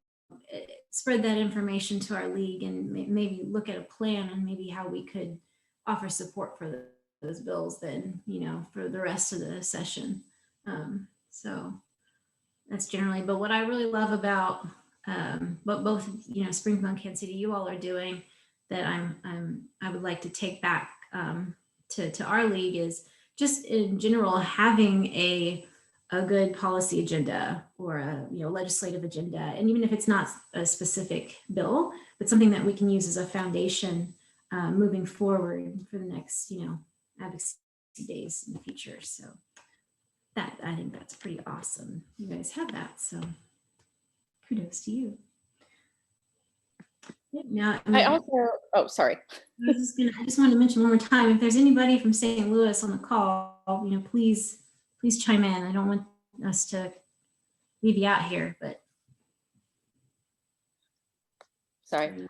spread that information to our league, and maybe look at a plan and maybe how we could offer support for those bills then, you know, for the rest of the session. So that's generally, but what I really love about what both, you know, Springfield and Kansas City, you all are doing, that I would like to take back to our league, is just in general having a good policy agenda, or a, you know, legislative agenda. And even if it's not a specific bill, but something that we can use as a foundation moving forward for the next, you know, advocacy days in the future. So that, I think that's pretty awesome. You guys have that, so kudos to you. Now, I also, oh, sorry. I just wanted to mention one more time, if there's anybody from St. Louis on the call, you know, please chime in. I don't want us to leave you out here, but. Sorry.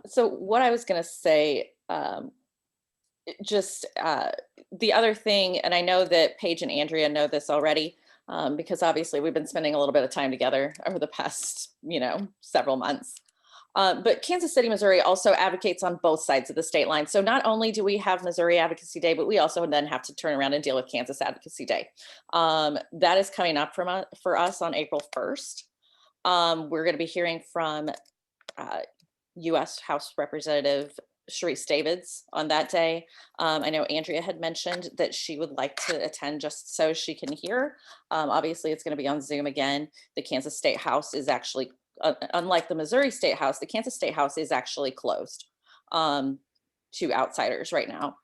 So what I was going to say, just the other thing, and I know that Paige and Andrea know this already, because obviously we've been spending a little bit of time together over the past, you know, several months. But Kansas City, Missouri also advocates on both sides of the state line. So not only do we have Missouri Advocacy Day, but we also then have to turn around and deal with Kansas Advocacy Day. That is coming up for us on April 1st. We're going to be hearing from U.S. House Representative Sharice Davids on that day. I know Andrea had mentioned that she would like to attend just so she can hear. Obviously, it's going to be on Zoom again. The Kansas State House is actually, unlike the Missouri State House, the Kansas State House is actually closed to outsiders right now.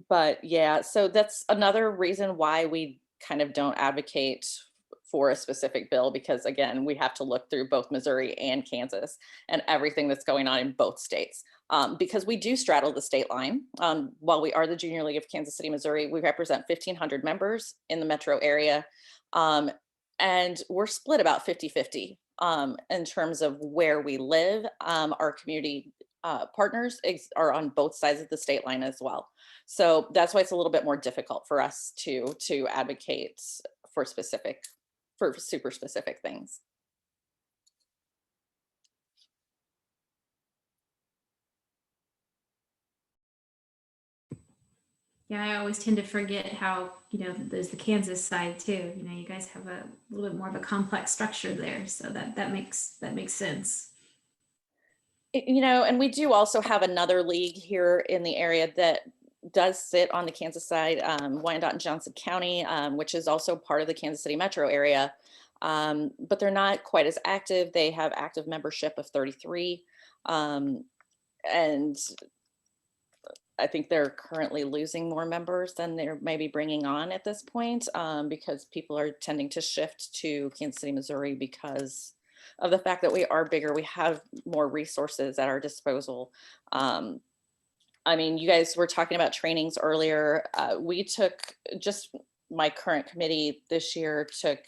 But yeah, so that's another reason why we kind of don't advocate for a specific bill, because again, we have to look through both Missouri and Kansas and everything that's going on in both states, because we do straddle the state line. While we are the Junior League of Kansas City, Missouri, we represent 1,500 members in the metro area, and we're split about 50-50 in terms of where we live. Our community partners are on both sides of the state line as well. So that's why it's a little bit more difficult for us to advocate for super specific things. Yeah, I always tend to forget how, you know, there's the Kansas side too. You know, you guys have a little bit more of a complex structure there, so that makes sense. You know, and we do also have another league here in the area that does sit on the Kansas side, Wyandotte and Johnson County, which is also part of the Kansas City metro area. But they're not quite as active. They have active membership of 33. And I think they're currently losing more members than they're maybe bringing on at this point, because people are tending to shift to Kansas City, Missouri because of the fact that we are bigger. We have more resources at our disposal. I mean, you guys were talking about trainings earlier. We took, just my current committee this year took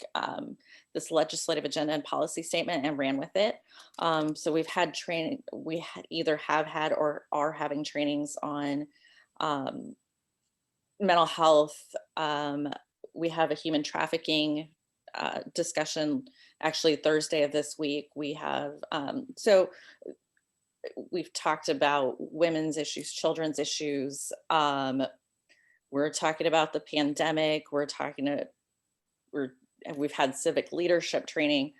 this legislative agenda and policy statement and ran with it. So we've had training, either have had or are having trainings on mental health. We have a human trafficking discussion actually Thursday of this week. We have, so we've talked about women's issues, children's issues. We're talking about the pandemic. We've had civic leadership training.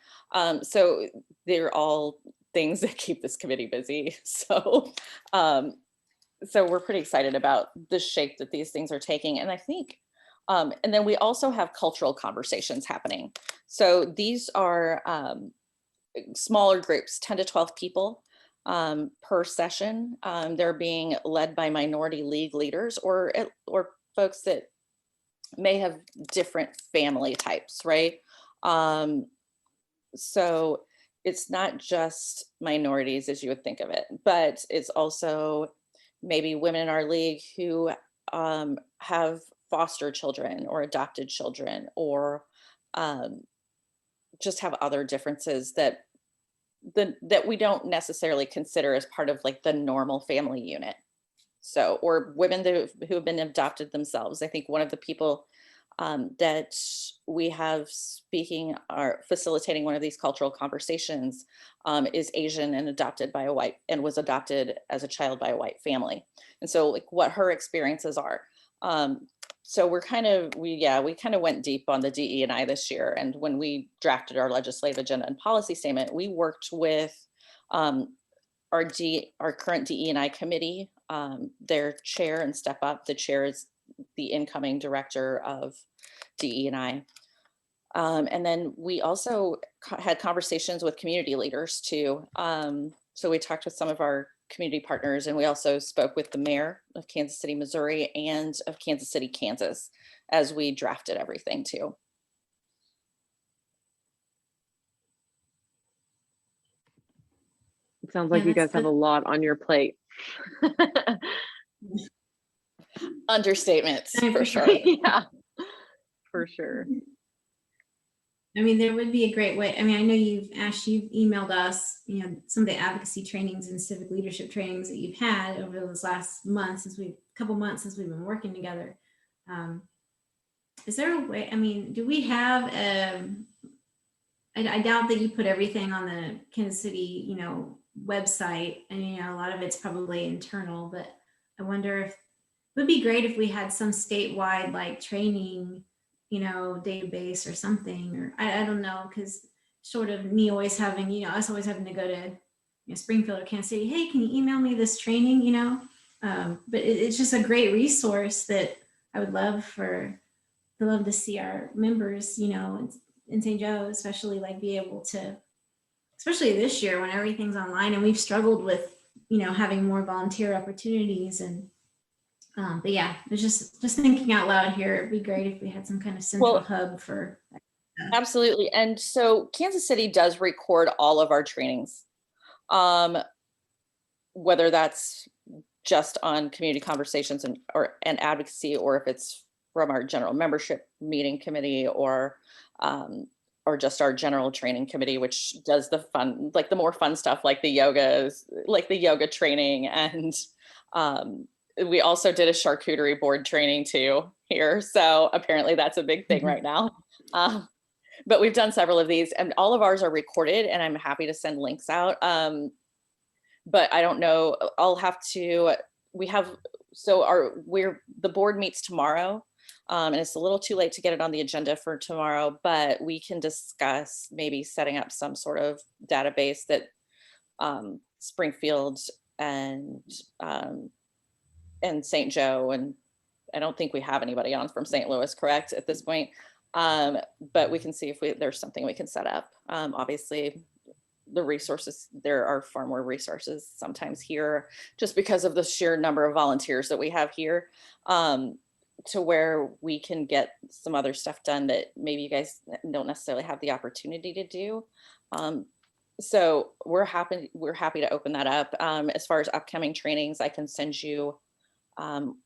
So they're all things that keep this committee busy. So, so we're pretty excited about the shape that these things are taking. And I think, and then we also have cultural conversations happening. So these are smaller groups, 10 to 12 people per session. They're being led by minority league leaders or folks that may have different family types, right? So it's not just minorities as you would think of it, but it's also maybe women in our league who have foster children or adopted children, or just have other differences that we don't necessarily consider as part of like the normal family unit. So, or women who have been adopted themselves. I think one of the people that we have speaking or facilitating one of these cultural conversations is Asian and adopted by a white, and was adopted as a child by a white family. And so like what her experiences are. So we kind of went deep on the DE&I this year. And when we drafted our legislative agenda and policy statement, we worked with our current DE&I committee, their chair, and Step Up. The chair is the incoming director of DE&I. And then we also had conversations with community leaders too. So we talked with some of our community partners, and we also spoke with the mayor of Kansas City, Missouri, and of Kansas City, Kansas, as we drafted everything too. It sounds like you guys have a lot on your plate. Understatements, for sure. Yeah, for sure. I mean, there would be a great way. I mean, I know you've emailed us, you know, some of the advocacy trainings and civic leadership trainings that you've had over this last month, couple months since we've been working together. Is there a way, I mean, do we have, I doubt that you put everything on the Kansas City, you know, website, and, you know, a lot of it's probably internal, but I wonder if it would be great if we had some statewide like training, you know, database or something, or I don't know, because sort of me always having, you know, us always having to go to, you know, Springfield or Kansas City, hey, can you email me this training, you know? But it's just a great resource that I would love to see our members, you know, in St. Joe, especially like be able to, especially this year when everything's online and we've struggled with, you know, having more volunteer opportunities. And but yeah, it's just thinking out loud here. It'd be great if we had some kind of central hub for that. Absolutely. And so Kansas City does record all of our trainings, whether that's just on community conversations and advocacy, or if it's from our general membership meeting committee, or just our general training committee, which does the fun, like the more fun stuff, like the yoga training. And we also did a charcuterie board training too here. So apparently that's a big thing right now. But we've done several of these, and all of ours are recorded, and I'm happy to send links out. But I don't know, the board meets tomorrow, and it's a little too late to get it on the agenda for tomorrow, but we can discuss maybe setting up some sort of database that Springfield and St. Joe, and I don't think we have anybody on from St. Louis, correct, at this point. But we can see if there's something we can set up. Obviously, the resources, there are far more resources sometimes here, just because of the sheer number of volunteers that we have here, to where we can get some other stuff done that maybe you guys don't necessarily have the opportunity to do. So we're happy to open that up. As far as upcoming trainings, I can send you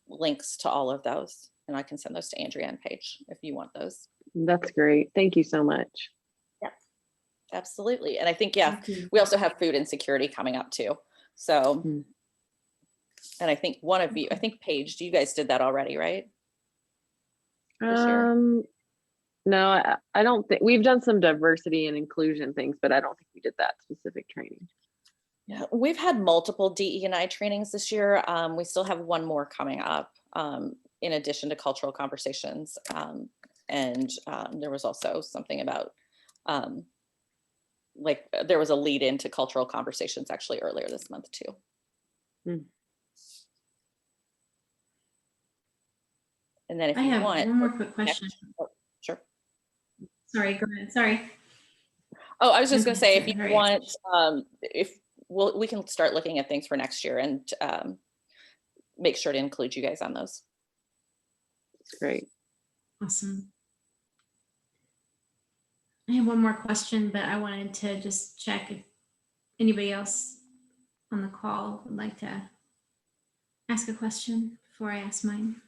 links to all of those, and I can send those to Andrea and Paige if you want those. That's great. Thank you so much. Yeah, absolutely. And I think, yeah, Thank you. we also have food insecurity coming up too. So, Mm. and I think one of you, I think Paige, you guys did that already, right? This year? No, I don't think we've done some diversity and inclusion things, but I don't think we did that specific training. Yeah, we've had multiple DE&I trainings this year. We still have one more coming up, in addition to cultural conversations. And there was also something about, like, there was a lead into cultural conversations actually earlier this month too. Mm. And then if I you have want, one more quick question. oh, sure. Sorry, go ahead. Sorry. Oh, I was just Okay, going to say, if sorry, you hurry. want, we can start looking at things for next year and make sure to include you guys on those. Great. Awesome. I have one more question, but I wanted to just check if anybody else on the call would like to ask a question before I ask mine.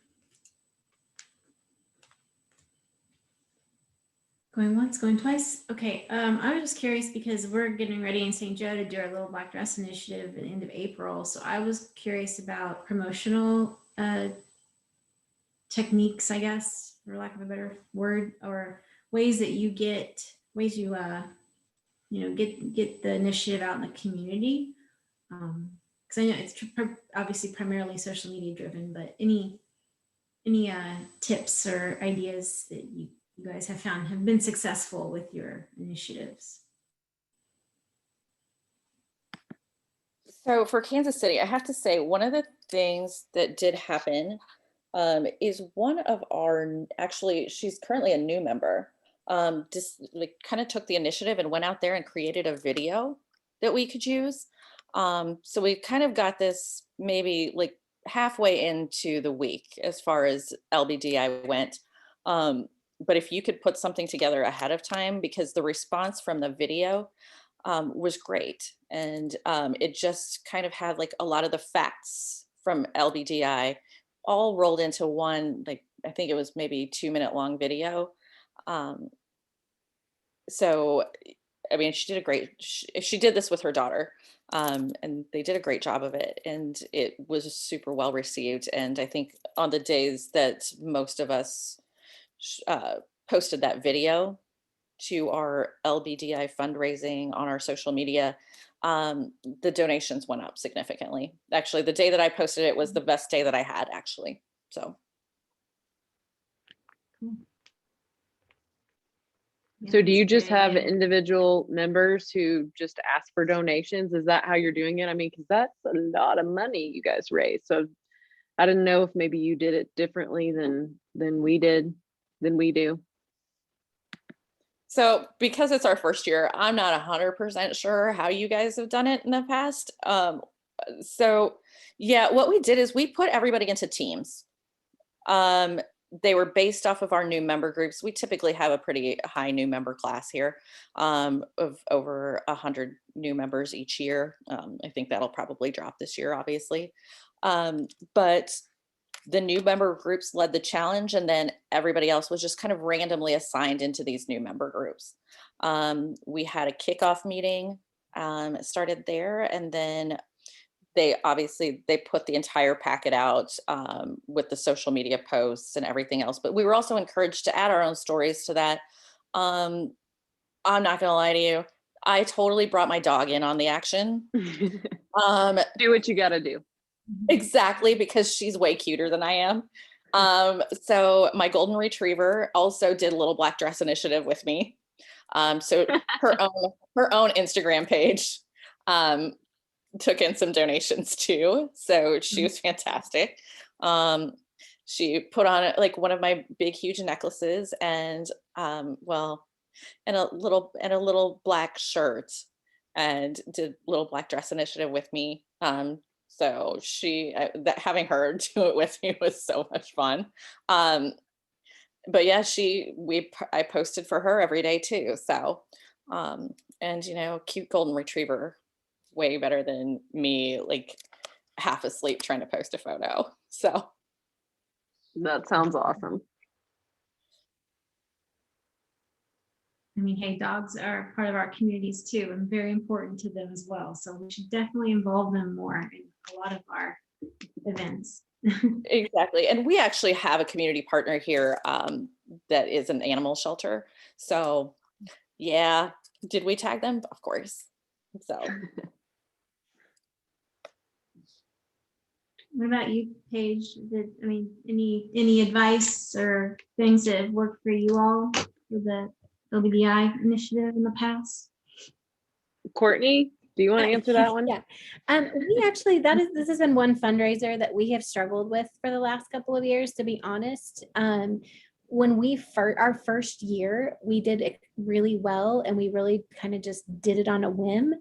Going once, going twice. Okay, I was just curious because we're getting ready in St. Joe to do our Little Black Dress Initiative at the end of April. So I was curious about promotional techniques, I guess, for lack of a better word, or ways that you get, ways you, get the initiative out in the community. Because I know it's obviously primarily social media driven, but any tips or ideas that you guys have found have been successful with your initiatives? So for Kansas City, I have to say one of the things that did happen is one of our, actually, she's currently a new member, just like kind of took the initiative and went out there and created a video that we could use. So we kind of got this maybe like halfway into the week as far as LBDI went. But if you could put something together ahead of time, because the response from the video was great. And it just kind of had like a lot of the facts from LBDI all rolled into one, like, I think it was maybe 2-minute long video. So, I mean, she did she did this with her daughter, and they did a great job of it. And it was super well received. And I think on the days that most of us posted that video to our LBDI fundraising on our social media, the donations went up significantly. Actually, the day that I posted it was the best day that I had, actually. So. So do you just have it? individual members who just ask for donations? Is that how you're doing it? I mean, because that's a lot of money you guys raise. So I didn't know if maybe you did it differently than we do. So because it's our first year, I'm not 100% sure how you guys have done it in the past. So yeah, what we did is we put everybody into teams. They were based off of our new member groups. We typically have a pretty high new member class here, of over 100 new members each year. I think that'll probably drop this year, obviously. But the new member groups led the challenge, and then everybody else was just kind of randomly assigned into these new member groups. We had a kickoff meeting, started there, and then they put the entire packet out with the social media posts and everything else. But we were also encouraged to add our own stories to that. I'm not gonna lie to you, I totally brought my dog in on the action. Do what you gotta do. Exactly, because she's way cuter than I am. So my golden retriever also did a Little Black Dress Initiative with me. So her own Instagram page took in some donations too. So she was fantastic. She put on like one of my big, huge necklaces and and a little black shirt and did Little Black Dress Initiative with me. So having her do it with me was so much fun. But yeah, I posted for her every day too. So, and cute golden retriever, way better than me, like half asleep trying to post a photo. So That sounds awesome. I mean, hey, dogs are part of our communities too, and very important to them as well. So we should definitely involve them more in a lot of our events. Exactly. And we actually have a community partner here that is an animal shelter. So yeah, did we tag them? Of course. So What about you, Paige? Any advice or things that have worked for you all for the LBDI initiative in the past? Courtney, do you want to answer that one? Yeah. We actually, this has been one fundraiser that we have struggled with for the last couple of years, to be honest. When our first year, we did it really well, and we really kind of just did it on a whim.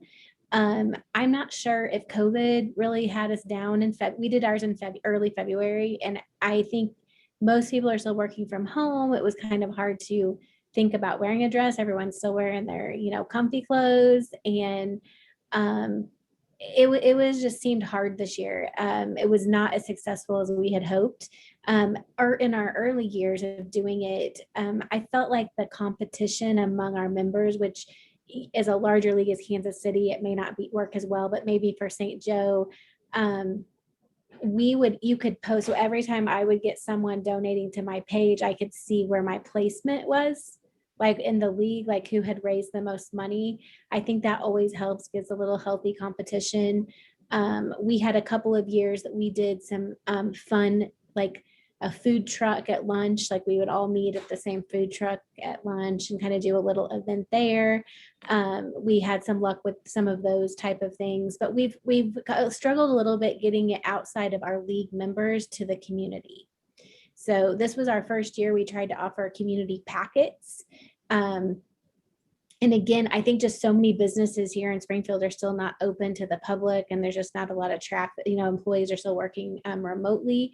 I'm not sure if COVID really had us down in we did ours in early February, and I think most people are still working from home. It was kind of hard to think about wearing a dress. Everyone's still wearing their, comfy clothes, and it was just seemed hard this year. It was not as successful as we had hoped. Or in our early years of doing it, I felt like the competition among our members, which as a larger league as Kansas City, it may not work as well, but maybe for St. Joe, you could post. So every time I would get someone donating to my page, I could see where my placement was, like in the league, like who had raised the most money. I think that always helps, gives a little healthy competition. We had a couple of years that we did some fun, like a food truck at lunch. Like we would all meet at the same food truck at lunch and kind of do a little event there. We had some luck with some of those type of things, but we've struggled a little bit getting it outside of our league members to the community. So this was our first year. We tried to offer community packets. And again, I think just so many businesses here in Springfield are still not open to the public, and there's just not a lot of traffic. Employees are still working remotely.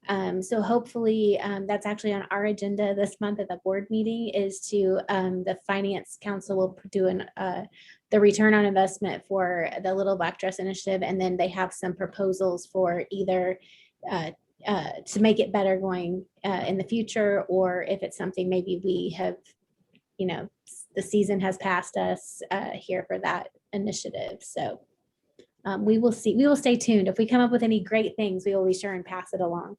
So hopefully that's actually on our agenda this month at the board meeting, is to the Finance Council will do the return on investment for the Little Black Dress Initiative, and then they have some proposals for either to make it better going in the future, or if it's something maybe we have, the season has passed us here for that initiative. So we will see. We will stay tuned. If we come up with any great things, we will be sure and pass it along.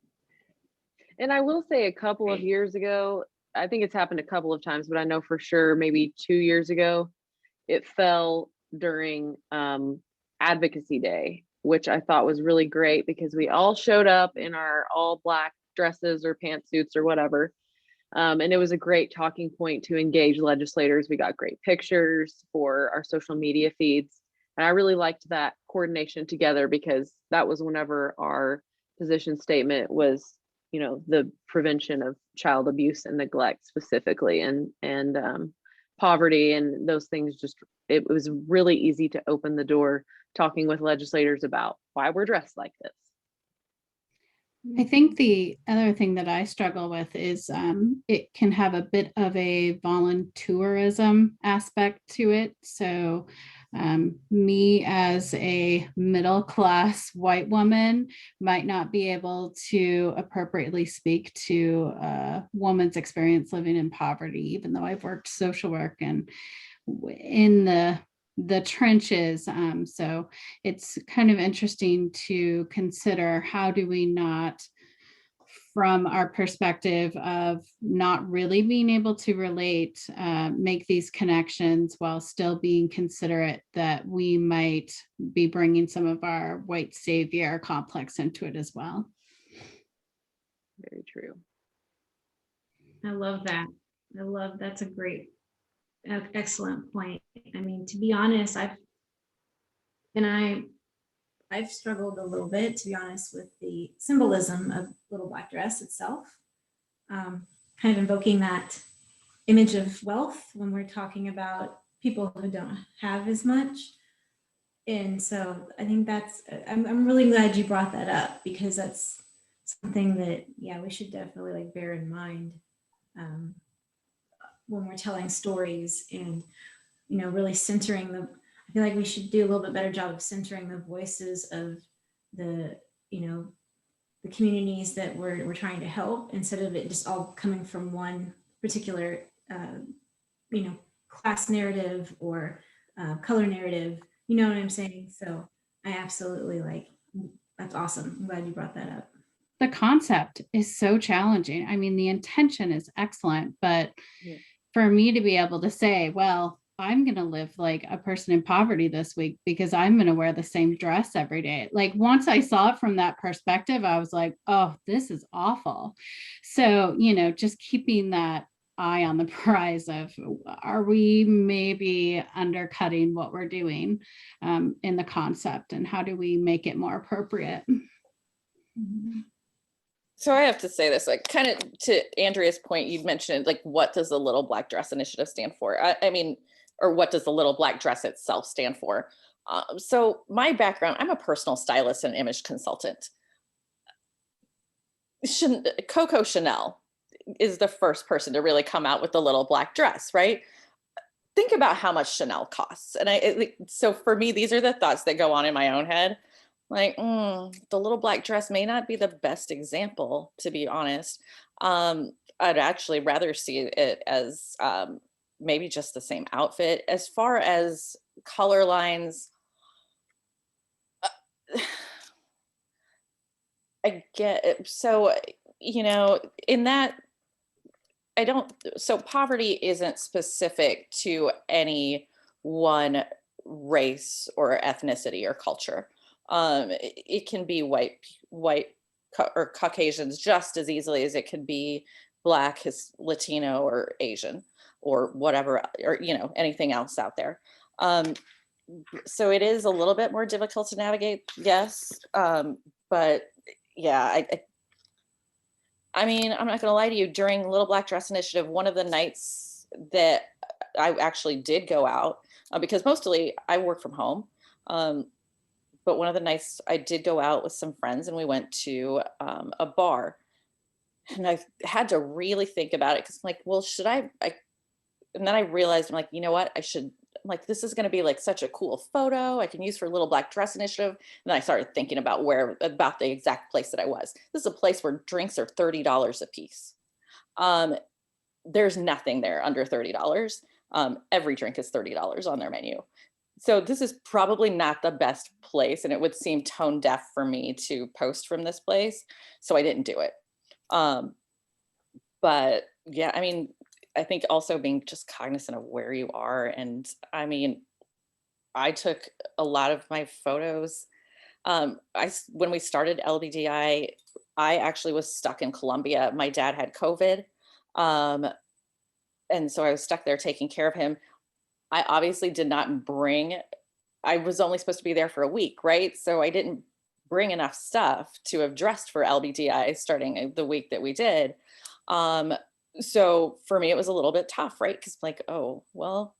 And I will say, a couple of years ago, I think it's happened a couple of times, but I know for sure maybe 2 years ago, it fell during Advocacy Day, which I thought was really great because we all showed up in our all black dresses or pantsuits or whatever. And it was a great talking point to engage legislators. We got great pictures for our social media feeds. And I really liked that coordination together, because that was whenever our position statement was, the prevention of child abuse and neglect specifically, and poverty and those things. It was really easy to open the door talking with legislators about why we're dressed like this. I think the other thing that I struggle with is it can have a bit of a volunteerism aspect to it. So me as a middle class white woman might not be able to appropriately speak to a woman's experience living in poverty, even though I've worked social work and in the trenches. So it's kind of interesting to consider, how do we not, from our perspective of not really being able to relate, make these connections while still being considerate that we might be bringing some of our white savior complex into it as well. Very true. I love that. That's a great, excellent point. I mean, to be honest, I've struggled a little bit, to be honest, with the symbolism of Little Black Dress itself, kind of invoking that image of wealth when we're talking about people who don't have as much. And so I think I'm really glad you brought that up, because that's something that, yeah, we should definitely like bear in mind when we're telling stories, and, really centering them. I feel like we should do a little bit better job of centering the voices of the, the communities that we're trying to help, instead of it just all coming from one particular, class narrative or color narrative. You know what I'm saying? So I absolutely that's awesome. I'm glad you brought that up. The concept is so challenging. I mean, the intention is excellent, but for me to be able to say, well, I'm going to live like a person in poverty this week because I'm going to wear the same dress every day. Like, once I saw it from that perspective, I was like, oh, this is awful. So, just keeping that eye on the prize of, are we maybe undercutting what we're doing in the concept, and how do we make it more appropriate? So I have to say this, like, kind of to Andrea's point, you'd mentioned, like, what does the Little Black Dress Initiative stand for? I mean, or what does the Little Black Dress itself stand for? So my background, I'm a personal stylist and image consultant. Coco Chanel is the first person to really come out with the little black dress, right? Think about how much Chanel costs. And so for me, these are the thoughts that go on in my own head. Like, the little black dress may not be the best example, to be honest. I'd actually rather see it as maybe just the same outfit. As far as color lines, I get it. So, in that, so poverty isn't specific to any one race or ethnicity or culture. It can be white or Caucasians just as easily as it could be Black, Latino, or Asian, or whatever, or anything else out there. So it is a little bit more difficult to navigate, yes, but yeah, I mean, I'm not going to lie to you. During Little Black Dress Initiative, one of the nights that I actually did go out, because mostly I work from home, but one of the nights I did go out with some friends, and we went to a bar, and I had to really think about it, because I'm like, well, should I? And then I realized, I'm like, you know what? I should. I'm like, this is going to be like such a cool photo I can use for Little Black Dress Initiative. And then I started thinking about about the exact place that I was. This is a place where drinks are $30 a piece. There's nothing there under $30. Every drink is $30 on their menu. So this is probably not the best place, and it would seem tone deaf for me to post from this place. So I didn't do it. But yeah, I mean, I think also being just cognizant of where you are. And I mean, I took a lot of my photos. When we started LBDI, I actually was stuck in Colombia. My dad had COVID. And so I was stuck there taking care of him. I obviously did not I was only supposed to be there for a week, right? So I didn't bring enough stuff to have dressed for LBDI starting the week that we did. So for me, it was a little bit tough, right? Because like, oh, well,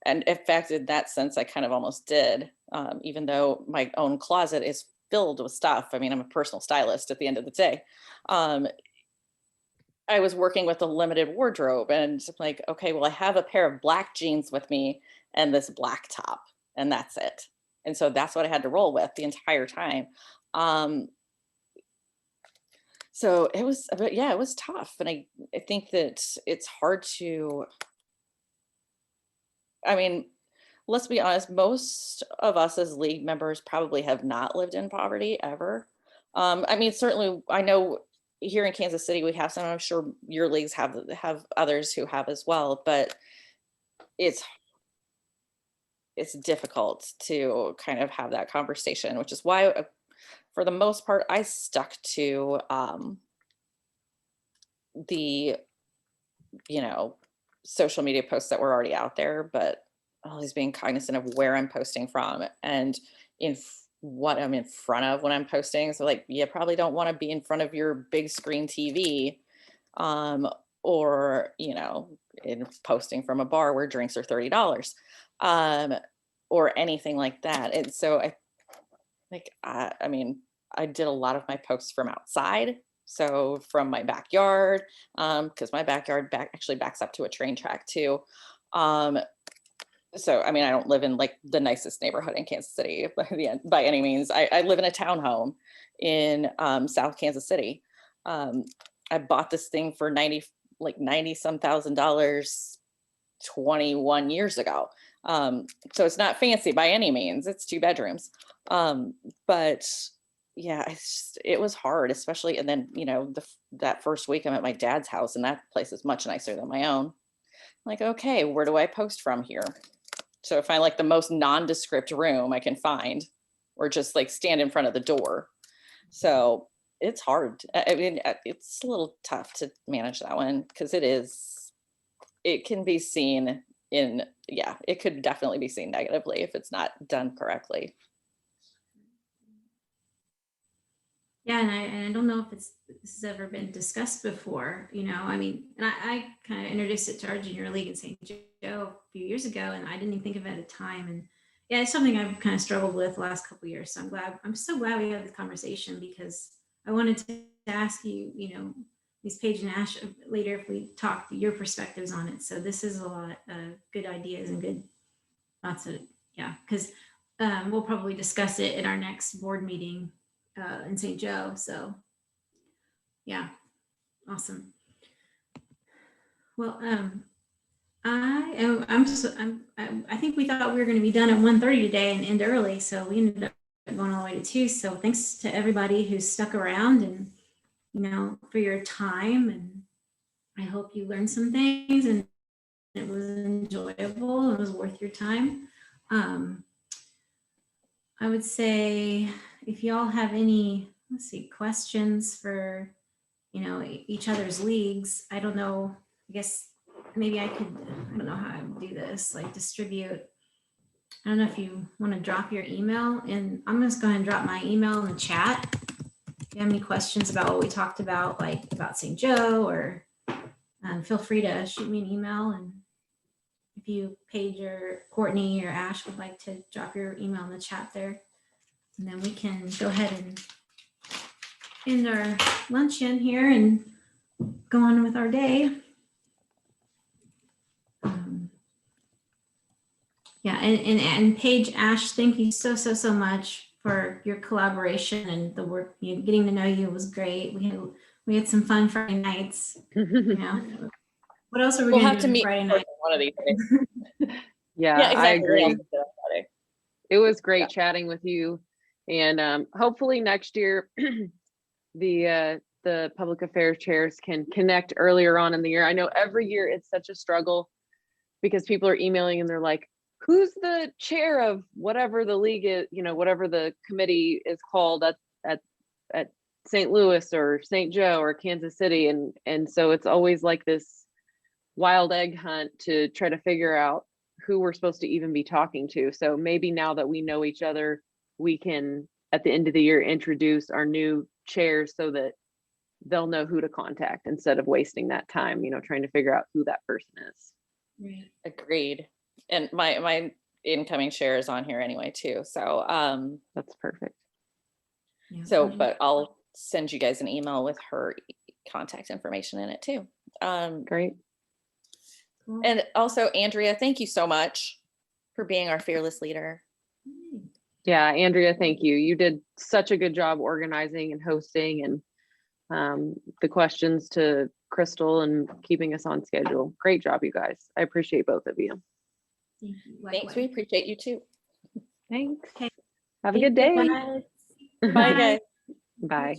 and in fact, in that sense, I kind of almost did, even though my own closet is filled with stuff. I mean, I'm a personal stylist at the end of the day. I was working with a limited wardrobe, and I'm like, okay, well, I have a pair of black jeans with me and this black top, and that's it. And so that's what I had to roll with the entire time. So it was, but yeah, it was tough. And I think that it's hard to, I mean, let's be honest, most of us as league members probably have not lived in poverty ever. I mean, certainly I know here in Kansas City, we have some, I'm sure your leagues have others who have as well, but it's difficult to kind of have that conversation, which is why for the most part, I stuck to the, social media posts that were already out there, but always being cognizant of where I'm posting from and what I'm in front of when I'm posting. So like, you probably don't want to be in front of your big screen TV or, in posting from a bar where drinks are $30. or anything like that. And so I mean, I did a lot of my posts from outside. So from my backyard, because my backyard actually backs up to a train track too. So, I mean, I don't live in like the nicest neighborhood in Kansas City by any means. I live in a townhome in South Kansas City. I bought this thing for 90 some $1,000 21 years ago. So it's not fancy by any means. It's 2 bedrooms. But yeah, it was hard, especially. And then, you know, that first week I'm at my dad's house, and that place is much nicer than my own. Like, okay, where do I post from here? So if I like the most nondescript room I can find, or just like stand in front of the door. So it's hard. I mean, it's a little tough to manage that one, because it can be seen it could definitely be seen negatively if it's not done correctly. Yeah, and I don't know if this has ever been discussed before, you know, I mean, and I kind of introduced it to our junior league in St. Joe a few years ago, and I didn't even think of it at the time. And yeah, it's something I've kind of struggled with the last couple of years. So I'm so glad we had this conversation, because I wanted to ask you, you know, these Paige and Ash later, if we talk your perspectives on it. So this is a lot of good ideas and good thoughts. Because we'll probably discuss it at our next board meeting in St. Joe. So yeah, awesome. Well, I think we thought we were going to be done at 1:30 today and end early, so we ended up going all the way to 2. So thanks to everybody who's stuck around, and you know, for your time, and I hope you learned some things and it was enjoyable. It was worth your time. I would say, if y'all have any, questions for, you know, each other's leagues, I don't know, I guess maybe I don't know how I would do this, like distribute. I don't know if you want to drop your email, and I'm just going to drop my email in the chat. If you have any questions about what we talked about, like about St. Joe, or feel free to shoot me an email. And if you, Paige or Courtney or Ash, would like to drop your email in the chat there, and then we can go ahead and end our luncheon here and go on with our day. Yeah, and Paige, Ash, thank you so much for your collaboration and the work. Getting to know you was great. We had some fun Friday nights. You know, what else are we We'll gonna have do to meet Friday night? one of these days. Yeah, I agree. We'll have to do that Friday. It was great chatting with you, and hopefully next year the public affairs chairs can connect earlier on in the year. I know every year it's such a struggle, because people are emailing and they're like, who's the chair of whatever the league is, you know, whatever the committee is called at St. Louis or St. Joe or Kansas City, and so it's always like this wild egg hunt to try to figure out who we're supposed to even be talking to. So maybe now that we know each other, we can at the end of the year introduce our new chairs so that they'll know who to contact, instead of wasting that time, you know, trying to figure out who that person is. Right. Agreed. And my incoming chair is on here anyway too. So That's perfect. Yeah. so but I'll send you guys an email with her contact information in it too. Great. Cool. And also, Andrea, thank you so much for being our fearless leader. Yeah, Andrea, thank you. You did such a good job organizing and hosting, and the questions to Crystal and keeping us on schedule. Great job, you guys. I appreciate both of you. Thank you. Thanks. Likewise. We appreciate you too. Thanks. Okay. Have a good day. Bye. Bye, guys. Bye.